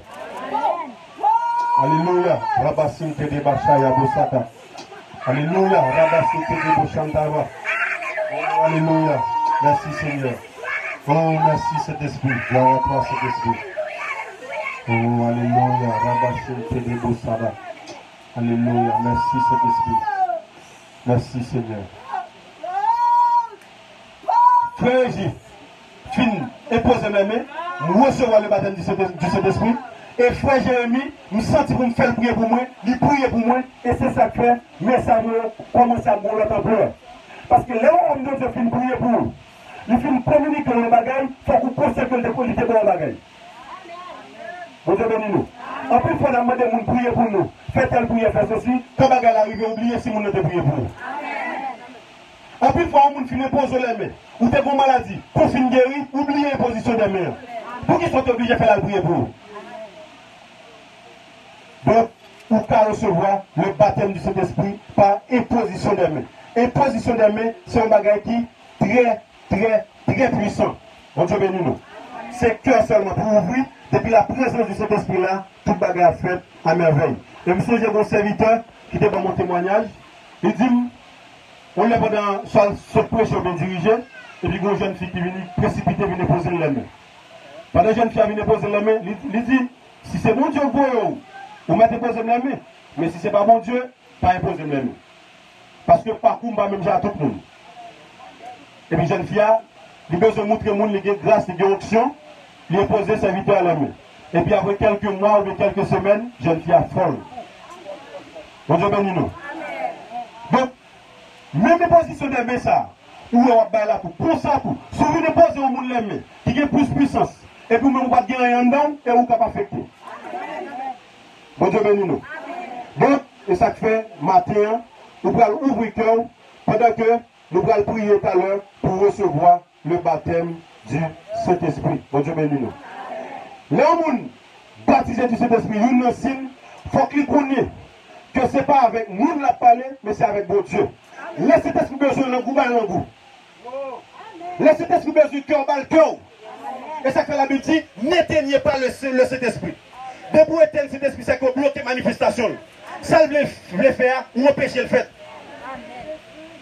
Alléluia. Rabassinte de Bachaya Bosata. Alléluia. Rabassinte de Bochantava. Oh, alléluia. Merci Seigneur. Oh, merci cet esprit. Gloire à toi cet esprit. Oh, alléluia. Rabassinte de Bosada. Alléluia. Merci cet esprit. Merci Seigneur. Frère J, fin imposer mes mains, nous recevons le baptême du Saint-Esprit. Et frère Jérémie, me senti pour me faire prier pour moi, il prie pour moi, et c'est ça que fait, mais ça commence à mourir en pleurs. Parce que là où on Dieu finit prier pour nous, il finit communiquer dans le bagage, il faut qu'on pense que le décollité pour le bagage. Vous Dieu bénis nous. En plus, il faut demander de prier pour nous. Faites-elle prier, faites ceci, quand le bagage arrive, oubliez si vous ne prier pour nous. En plus, il faut que vous finissez poser les mains, ou t'es une maladie, pour finir guérir, oubliez la position des mains. Pour qu'ils soient obligés de faire la prière pour vous. Donc, vous pouvez recevoir le baptême du Saint-Esprit par imposition des mains. Imposition des mains, c'est un bagage qui est très puissant. Bon Dieu bénis nous. C'est cœur seulement pour ouvrir, depuis la présence du Saint-Esprit là, tout bagage fait à merveille. Et monsieur, j'ai mon serviteur qui était dans mon témoignage. Il dit, on est pendant ce prêche bien dirigé, et puis une jeune fille qui vient précipiter, vient poser la main. Pendant la jeune fille vient poser la main, il dit, si c'est mon Dieu pour vous, vous mettez poser la main. Mais si ce n'est pas mon Dieu, pas imposer la main. Parce que parcours, pas même à tout le monde. Et puis jeune fille, il a besoin de montrer au monde, il a grâce, il a option, il a posé serviteur à la main. Et puis après quelques mois ou quelques semaines, jeune fille a folle. Bon Dieu béni nous. Donc, même les positions de main ça, où on va là pour ça, pour vous ne posez au monde les mains, qui a plus puissance, et puis même on va gagner un dedans, et on va affecter. Bon Dieu béni nous. Donc, et ça fait matin, nous allons ouvrir le cœur, pendant que nous allons prier tout à l'heure pour recevoir le baptême du Saint-Esprit. Bon Dieu béni nous. Les gens baptisés du Saint-Esprit, nous signe, il faut qu'ils connaissent que ce n'est pas avec nous la parler, mais c'est avec votre Dieu. Laissez Saint-Esprit besoin de goût, dans goût. Laissez Saint-Esprit besoin du cœur, dans le cœur. Et ça fait la Bible, n'éteignez pas le Saint-Esprit. De pour éteindre cet esprit, c'est qu'on bloque les manifestations. Ça veut faire ou empêcher le fait.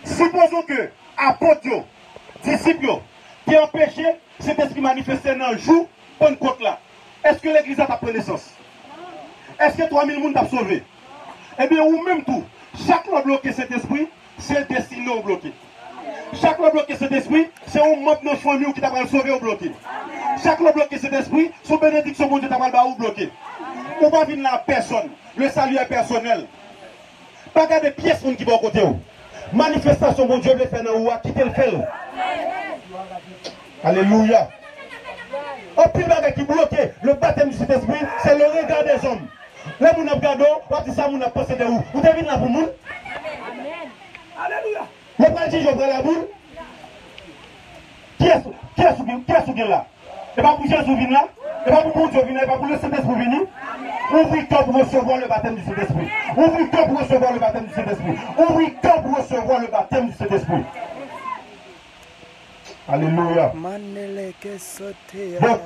Supposons que apôtres, disciples, qui empêché cet esprit manifesté dans le jour, bonne côte là. Est-ce que l'église a pris naissance? Est-ce que 3000 personnes t'ont sauvé? Eh bien, ou même tout, chaque fois bloqué cet esprit, c'est le destiné au bloqué. Chaque fois bloqué cet esprit, c'est un membre de notre famille qui t'a sauvé ou bloqué. Chaque fois bloqué cet esprit, son bénédiction bon Dieu t'a ou bloqué. On va venir là personne. Le salut est personnel. Pas garder pièces qui vont à côté. Manifestation, bon Dieu, le fait dans ou quitter le fait. Alléluia. Au plus de qui bloque le baptême du Saint-Esprit, c'est le regard des hommes. Là, vous avez regardé, vous avez dit ça, vous avez pensé de où? Vous devez venir là pour nous. Alléluia. Le président, je prends la boule. Qui est-ce là? Et pas pour Jésus venir là? Et pas pour Dieu venir, et pas pour le Saint-Esprit venir. Ouvrez le cœur pour recevoir le baptême du Saint-Esprit. Ouvrez le cœur pour recevoir le baptême du Saint-Esprit. Ouvrez le cœur pour recevoir le baptême du Saint-Esprit. Alléluia. Donc,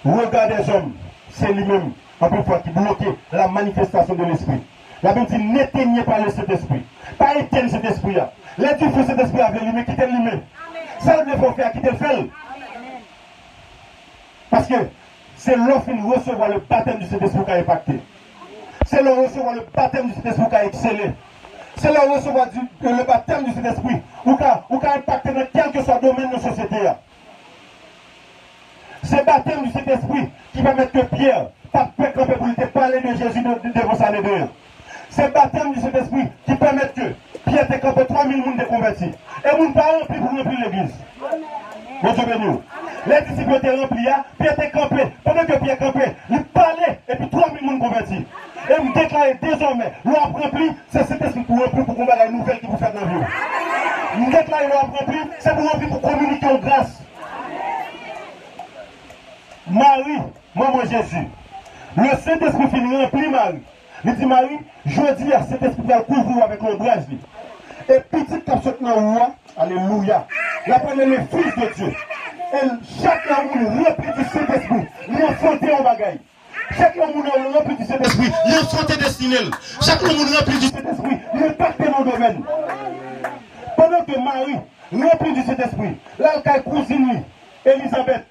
regard des hommes, c'est lui-même, en plus fois, qui bloque la manifestation de l'Esprit. La Bible dit, n'éteignez pas le Saint-Esprit. Pas éteindre cet esprit-là. Les Dieu fait cet esprit avec lui-même, quittez lui-même. Ça, il faut faire, quittez le faire. Parce que c'est l'offre de recevoir le baptême du Saint-Esprit qui a impacté. C'est le recevoir le baptême du Saint-Esprit qui a excellé. C'est le recevoir le baptême du Saint-Esprit qui a impacté dans quel que soit le domaine de la société. C'est le baptême du Saint-Esprit qui permet que Pierre, pas camper pour te parler de Jésus devant sa nébé. C'est le baptême du Saint-Esprit qui permet que Pierre te camper 3000 personnes de convertis. Et nous ne pas remplir pour remplir l'église. Bon Dieu béni. Les disciples étaient remplis, Pierre était campé. Pendant que Pierre campait, il parlait et puis 3000 personnes convertis. Et vous déclarez désormais, l'on a rempli, c'est cet esprit pour remplir pour combattre la nouvelle qui vous fait dans la vie. Vous déclarez l'on a rempli, c'est pour remplir pour communiquer en grâce. Marie, maman Jésus, le Saint-Esprit finit rempli Marie. Il dit Marie, je dis à cet esprit va couvrir avec l'ombrage. Et petit capsule dans le roi, alléluia. La première le Fils de Dieu. Et chaque homme rempli du Saint-Esprit, il a fondé en bagaille. Chaque homme rempli du Saint-Esprit, il a fondé destiné. Chaque homme rempli du Saint-Esprit, il a impacté dans le domaine. Pendant que Marie, rempli du Saint-Esprit, là, elle a cousine, Elisabeth.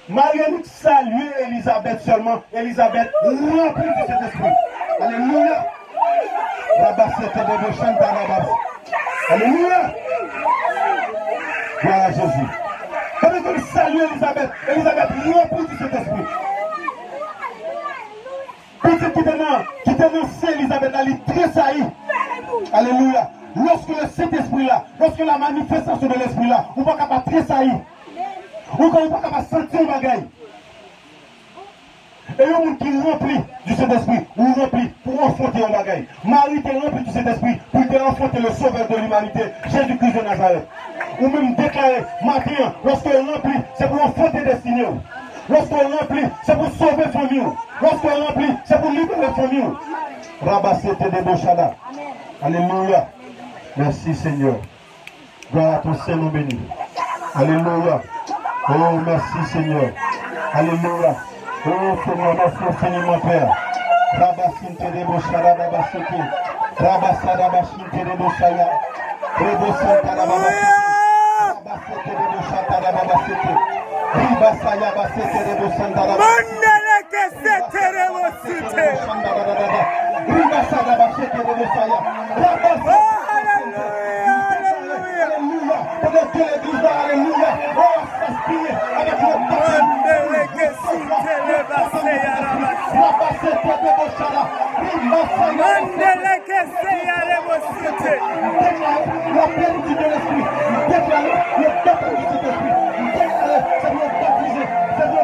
Marie-Annick salue Elisabeth seulement. Elisabeth remplie du Saint-Esprit. Alléluia. Alléluia. Gloire à Jésus. Pendant que salue Elisabeth, Elisabeth remplie du Saint-Esprit. Petite qui dénonçait Elisabeth, elle est tressaillie. Alléluia. Lorsque le Saint-Esprit là, lorsque la manifestation de l'Esprit là, on ne va pas tressaillir. Ou quand on ne peut pas sentir le bagage. Et il y a un monde qui est rempli du Saint-Esprit, ou rempli pour enfanter un bagage. Marie est rempli du Saint-Esprit pour enfanter le sauveur de l'humanité, Jésus-Christ de Nazareth. Ou même déclarer, matin, lorsqu'on est rempli, c'est pour enfanter destinée. Lorsqu'on est rempli, c'est pour sauver la famille. Lorsqu'on est rempli, c'est pour libérer la famille. Rabassete de Bochada. Alléluia. Merci Seigneur. Gloire à ton Seigneur béni. Alléluia. Oh, merci Seigneur. Alléluia. Oh Seigneur, merci infiniment Père. Rabasinte de Boshara Rabaseke, Rabasada Bashinte de Boshaya, Rebosanta Rabaseke, Rabaseke de Boshata Rabaseke, Ribasaya Baseke de Boshanta Rabaseke, Ribasada Baseke de Boshaya, Alléluia, pendant que l'église va, alléluia, on s'aspire avec le la plénitude de l'esprit, déclare le baptême du Saint-Esprit, c'est le baptisé, c'est le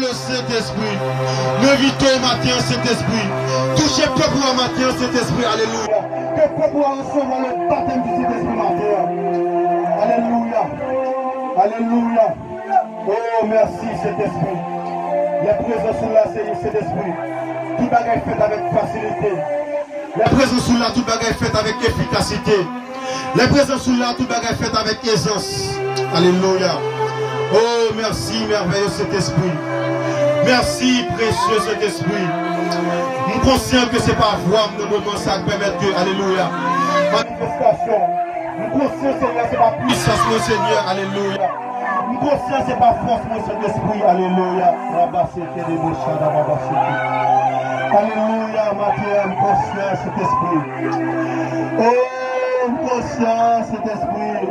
le Saint-Esprit, levez-toi matin, Saint-Esprit, touchez peuple au matin, Saint-Esprit, alléluia. Que peuple recevoir le baptême du Saint-Esprit matin. Alléluia, alléluia. Oh, merci Saint-Esprit. Les présences sont là, Saint-Esprit. Tout bagage est fait avec facilité. Les présences sont là, tout bagage est fait avec efficacité. Les présences sont là, tout bagage est fait avec aisance. Alléluia. Oh, merci, merveilleux Saint-Esprit. Merci, précieux Saint-Esprit. Nous sommes conscients que ce n'est pas voir nos moments, ça permet que, alléluia, manifestation. Nous sommes conscients, Seigneur, ce n'est pas puissance, mon Seigneur, alléluia. Nous sommes conscients, ce n'est pas force, mon Saint-Esprit, alléluia. Alléluia, Matthieu, conscient, Saint-Esprit. Oh, conscient, Saint-Esprit.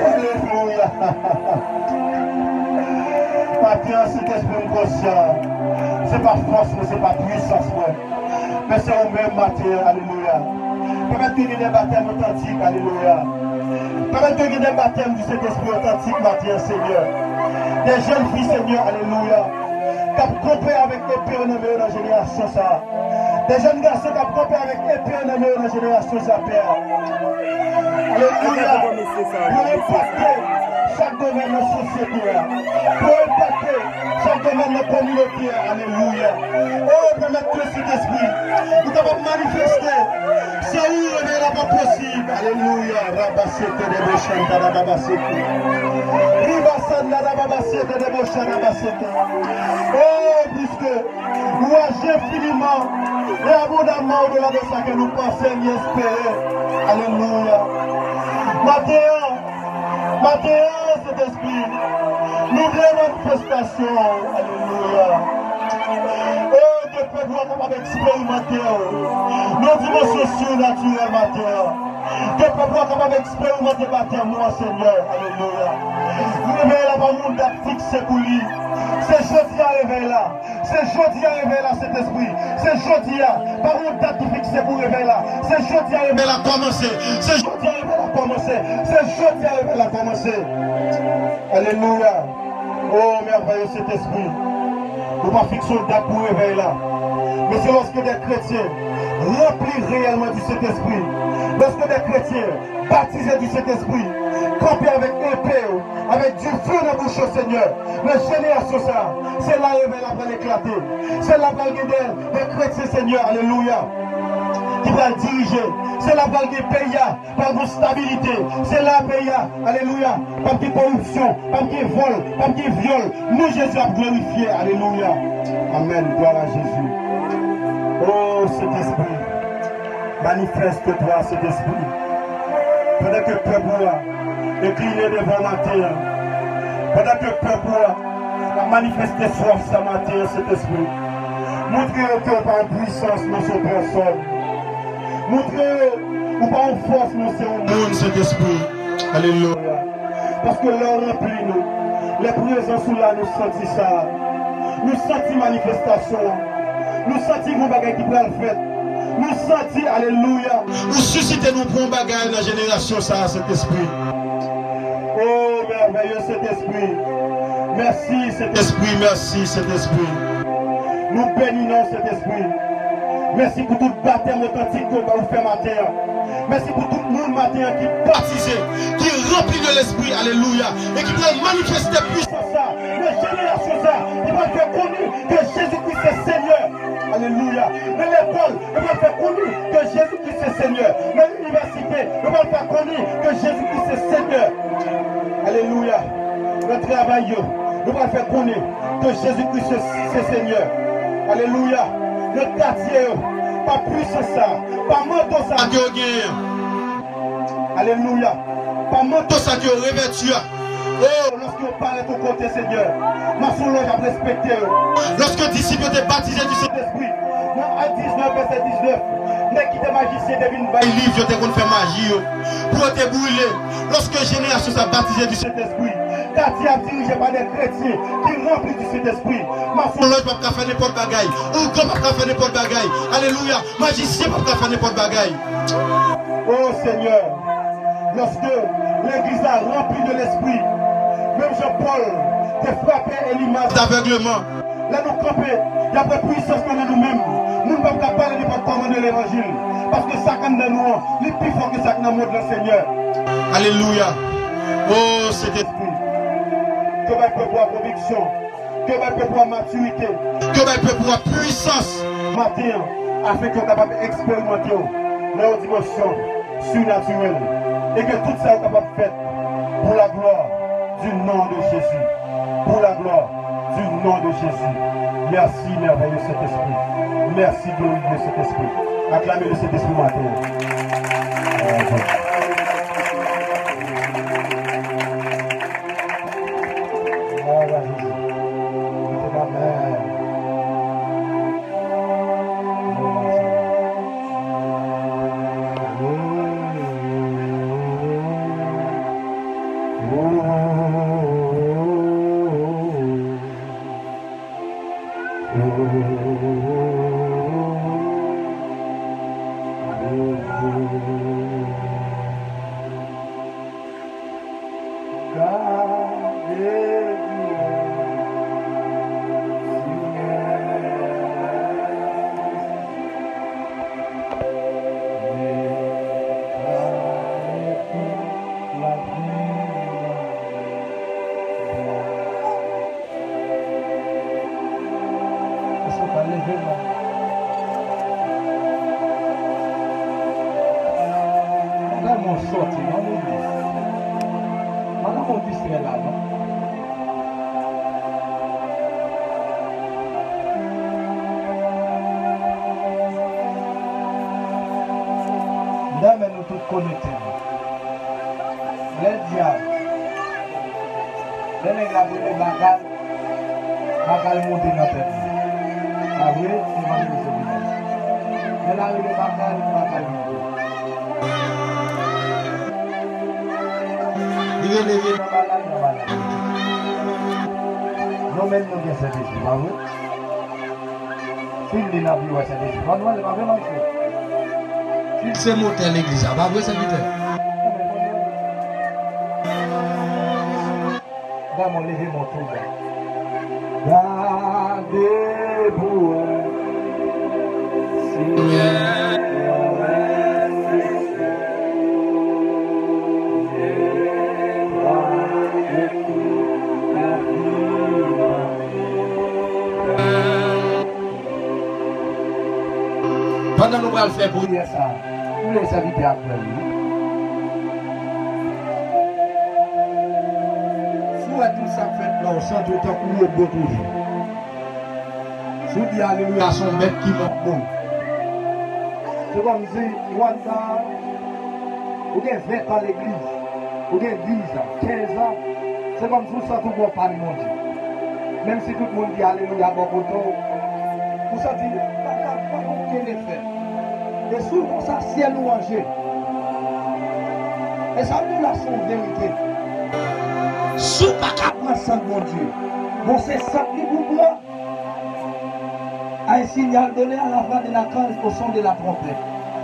Alléluia. Matthieu, Saint-Esprit, conscient. Ce n'est pas force, mais ce n'est pas puissance, mais c'est au même Matthieu, alléluia. Permettez qu'il y ait des baptêmes authentiques, alléluia. Permettez qu'il y ait des baptêmes du Saint-Esprit authentique, Matthieu, Seigneur. Des jeunes filles, Seigneur, alléluia. Qui ont compris avec épée en aimé dans la génération, ça. Des jeunes garçons qui ont compris avec épée en aimé dans la génération, ça, Père. Alléluia. Pour impacter chaque domaine de la société. Pour impacter chaque domaine de la communauté. Alléluia. Oh, permettre que cet esprit, nous devons manifester. C'est où le n'est pas possible. Alléluia. Rabassete de Bochanta, Rabassete. Ribasanda, Rabassete de Bochanta, Rabassete. Oh, puisque nous agissons infiniment et abondamment au-delà de ça que nous pensons et espérer. Alléluia. Matin, cet esprit, nous voulons manifestation. Alléluia. Oh, que peuple soit capable d'expérimenter nos dimensions surnaturelles, matin. Que peuple soit capable d'expérimenter baptême, moi, Seigneur. Alléluia. Nous réveillons là par monde fixé pour lui. C'est jeudi à réveiller là. C'est jeudi à réveiller là, cet esprit. C'est jeudi à. Par une date fixée pour réveiller là. C'est jeudi à réveiller là, commencer. C'est jeudi à réveiller là, commencer. C'est jeudi à réveiller là, commencer. Alléluia. Oh, merveilleux cet esprit. Nous ne pas fixer une date pour réveiller là. Mais c'est lorsque des chrétiens remplis réellement du Saint-Esprit. Lorsque des chrétiens baptisés du Saint-Esprit, campés avec épée, avec du feu dans la bouche au Seigneur. La génération ça, c'est là où elle va l'éclater. C'est là où elle des chrétiens, Seigneur, alléluia, qui va le diriger. C'est là où elle paye par votre stabilité. C'est là où paye, alléluia, par des corruption, par des vols, par des viols. Nous, Jésus a glorifié, alléluia. Amen, gloire à Jésus. Oh, cet esprit, manifeste-toi, cet esprit. Pendant que le peuple est incliné devant la terre, pendant que le peuple a manifesté soif ce matin, cet esprit, montrez que par puissance, nous sommes personne. Montrez ou par force, nous sommes monde, cet esprit. Alléluia. Parce que l'heure remplit nous, les présences sont là, nous sentons ça. Nous sentons manifestation. Nous sentons que nous bagages qui prennent le fait. nous sentir, alléluia, nous susciter nous pour un bagage dans la génération, ça, cet esprit. Oh, merveilleux cet esprit. Merci cet esprit, merci cet esprit. Nous bénissons cet esprit. Merci pour tout le baptême authentique que vous faites matin. Merci pour tout le monde matin qui est baptisé, qui est rempli de l'esprit, alléluia, et qui doit manifester puissance ça, les générations ça, qui va faire connaître que Jésus-Christ est Seigneur, alléluia. Dans l'école, il va faire connaître que Jésus-Christ est Seigneur. Dans l'université, il va faire connaître que Jésus-Christ est Seigneur, alléluia. Le travail, il va faire connaître que Jésus-Christ est Seigneur, alléluia. Le quartier, pas puissance ça, pas manteau ça qui est alléluia, pas manteau ça qui est revêtu. Oh, lorsque vous parlez de ton côté, Seigneur, ma soul a respecté. Lorsque disciples étaient baptisés du Saint-Esprit, dans Actes 19, verset 19, mais qui était magicien, devine bail livre, je t'ai qu'on fait magie, pour te brûler. Lorsque génération s'est baptisée du Saint-Esprit, quartier a dirigé par des chrétiens qui remplissent du Saint-Esprit. Ma foi, l'autre ne peut pas faire n'importe bagaille. Ou comme ne peut pas faire n'importe bagaille. Alléluia. Magicien ne peut pas faire n'importe bagaille. Oh Seigneur, lorsque l'église a rempli de l'esprit, même Jean-Paul te frappé et l'image d'aveuglement. Là nous camper, il y a pas de puissance qu'on a nous-mêmes. Nous ne pouvons pas parler du comment de l'évangile. Parce que ça quand de nous, il est plus fort que ça que nous montre le Seigneur. Alléluia. Oh cet esprit. Que va peut voir conviction, que va peut voir maturité, que va peut voir puissance matin, afin que vous capable d'expérimenter leur dimension surnaturelle et que tout ça est capable de faire pour la gloire du nom de Jésus. Pour la gloire du nom de Jésus. Merci merveilleux Saint-Esprit. Merci glorieux Saint-Esprit. Acclamez le Saint-Esprit matin. C'est monté à l'église, pas vrai, ça veut dire. Mon lever mon tour. Gardez-vous. Pendant nous allons faire pour dire ça, nous les habiter après lui. Tout ça fait là, on sent tout le temps qu'on est beau toujours. Si vous dites alléluia, son bête qui va bon. C'est comme si, Wanda, vous avez 20 ans à l'église, vous avez 10 ans, 15 ans, c'est comme si vous sentez qu'on pas de mon Dieu. Même si tout le monde dit alléluia, bon côté, vous sentez, pas aucun effet. Et souvent, ça, ciel louangé. Et ça, nous la son vérité. Sous pas qu'à prendre sang, mon Dieu. Bon, c'est ça qui vous blanc. un signal donné à la fin de la case au son de la trompette.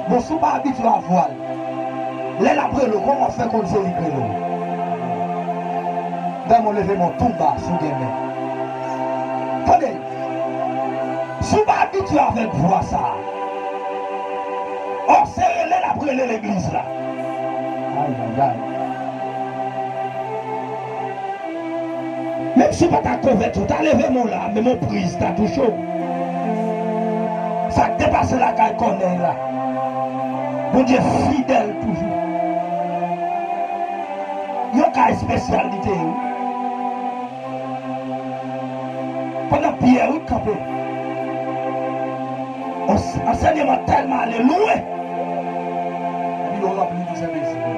Bon, si pas habitué à voile, l'aile après le, comment on fait qu'on se livre l'eau? Dans mon levement tout bas sous des mains. Attendez, si pas habitué avec voix ça, on serre l'aile après l'église là. Aïe, aïe, aïe. Même si pas ta couverture, tu as levé mon là, mais mon prise, tu as tout chaud. Ça dépasse la caille qu'on est là. Mon Dieu fidèle toujours. Il y a une caille spécialité. Pendant Pierre, oui, campé. Enseignement tellement alléluia. Il aura appelé du Saint-Esprit.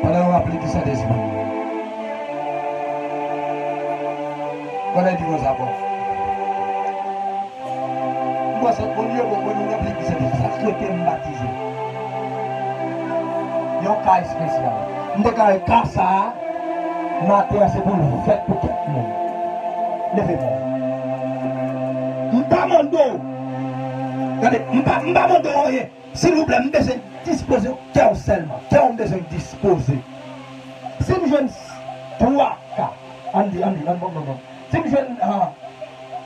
Pendant qu'on appelé du Saint-Esprit. Voilà dit nos abords. Moi, c'est mon Dieu, pour nous appliquer cette chose. Je suis baptisé. Il y a un cas spécial. Je suis un cas ça. Matin, c'est pour le faire pour tout le monde. Levez-moi. Je ne pas mon dos. Regardez, je ne pas mon dos. S'il vous plaît, je besoin de disposer. Cœur seulement. Cœur besoin de disposer. Si je jeune 3 cas. Andy, non. Si je jeune 3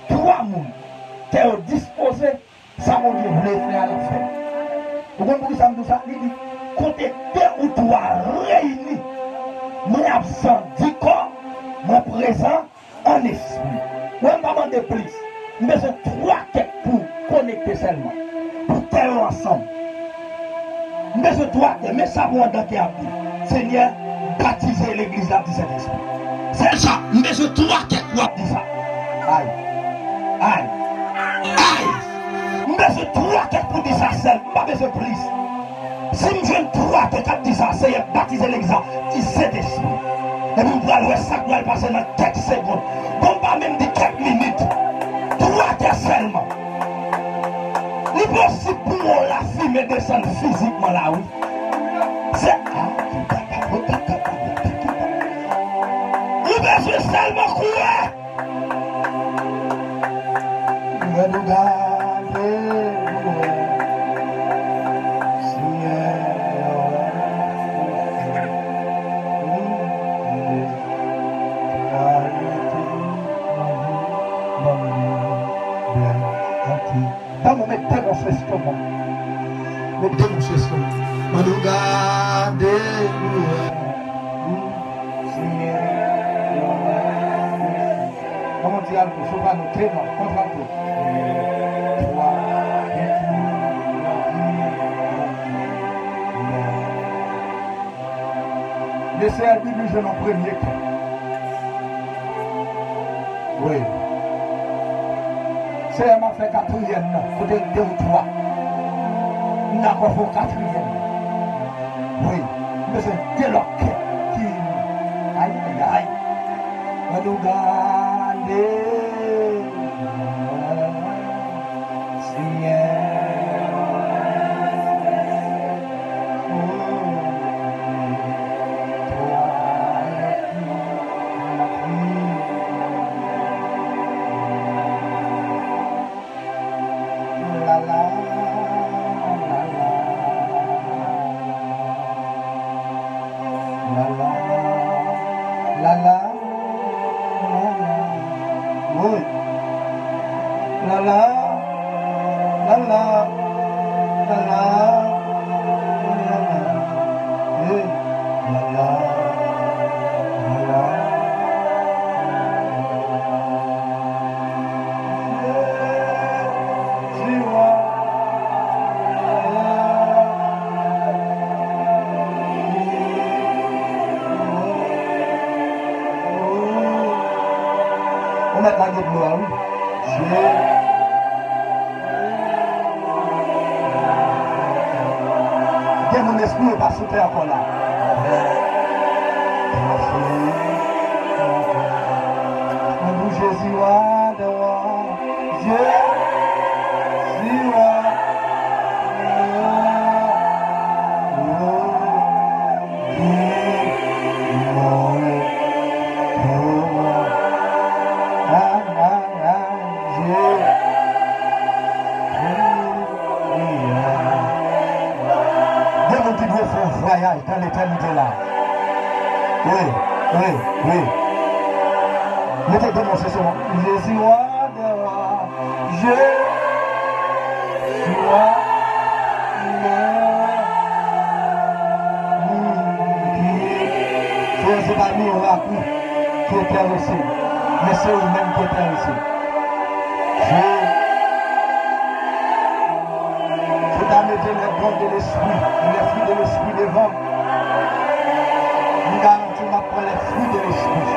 personnes qui sont disposées, ça mon Dieu voulait faire à la fin. Vous comprenez ça? Il dit, côté 2 ou 3 réunis, mon absent du corps, mon présent en esprit. Moi, je ne demande de plus. Mais c'est 3 quêtes pour connecter seulement. Pour faire ensemble. Mais c'est 3 quêtes. Mais ça va dans qui a dit. Seigneur, baptiser l'église là du Saint-Esprit. C'est ça. Mais c'est 3 quêtes pour dire ça. Aïe. Aïe. Aïe. Mais c'est 3 quêtes pour dire ça seul. Pas besoin de plus. Si je viens 3 quêtes pour dire ça, c'est baptiser l'église du Saint-Esprit. Et vous pouvez aller ça doit passer dans quelques secondes. Bon, pas même de quelques minutes. 3 quêtes seulement. Il est possible pour moi la fille me descendre physiquement là, oui. C'est. Il besoin seulement courir. Je vais nous garder. Mettez mon chest comme comment dire un peu, soprano, tréma, contralto. 3, laissez la Bible en premier temps. Oui. C'est m'a fait 4e, côté 2 ou 3. Nous n'avons pas fait 4e. Oui. Mais c'est dès lors qui. Aïe, aïe, aïe. On nous garde. Mon esprit n'est pas sauté encore là. Mon Jésus, Jésus, Oui. Mettez dénoncer ce mot. Jésus roi des rois. Jésus roi des rois. C'est pas nous, on l'a pris, qui est intéressé. Mais c'est eux-mêmes qui est intéressé. C'est d'amener les dons de l'esprit, les fruits de l'esprit devant. Nous garantissons pour les fruits de l'esprit.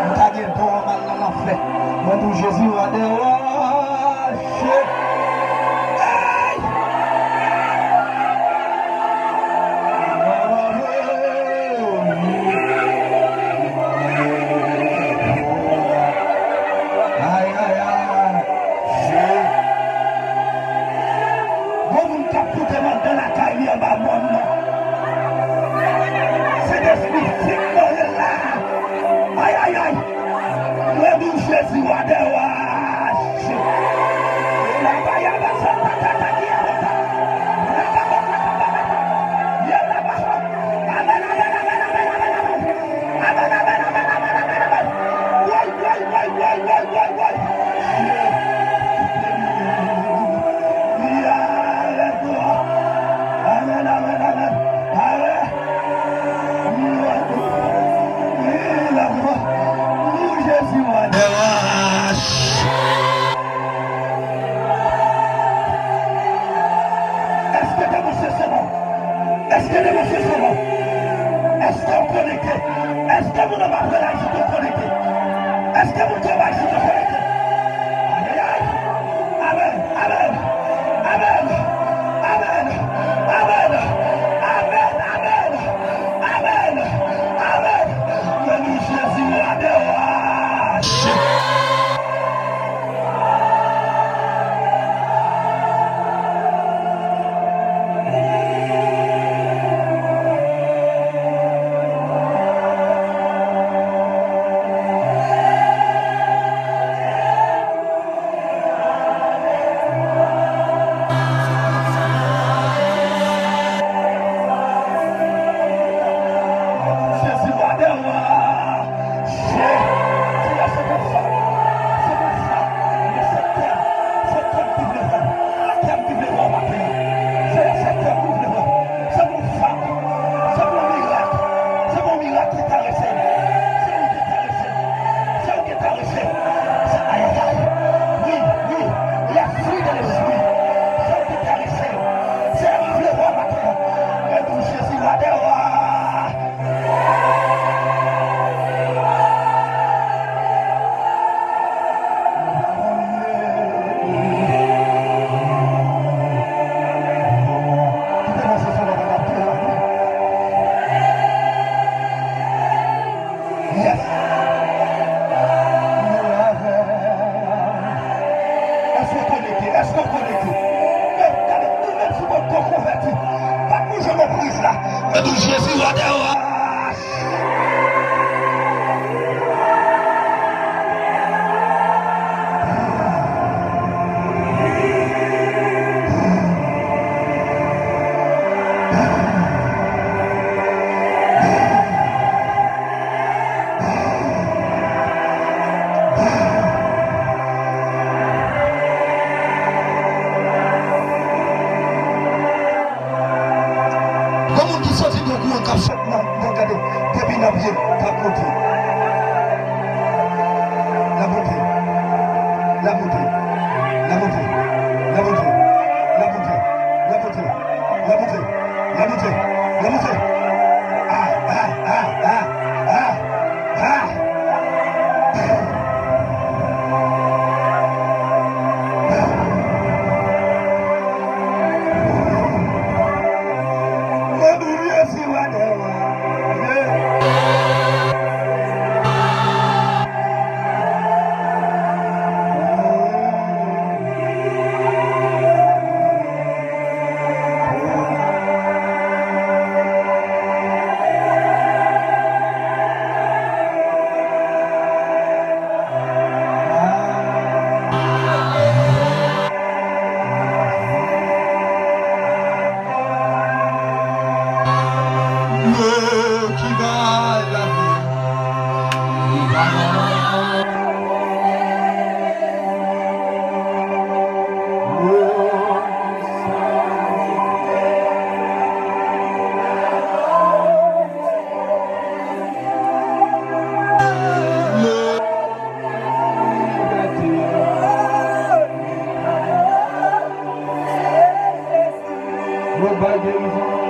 Nous avons don mal dans la fait. Moi, tout Jésus va dire, bail guérison.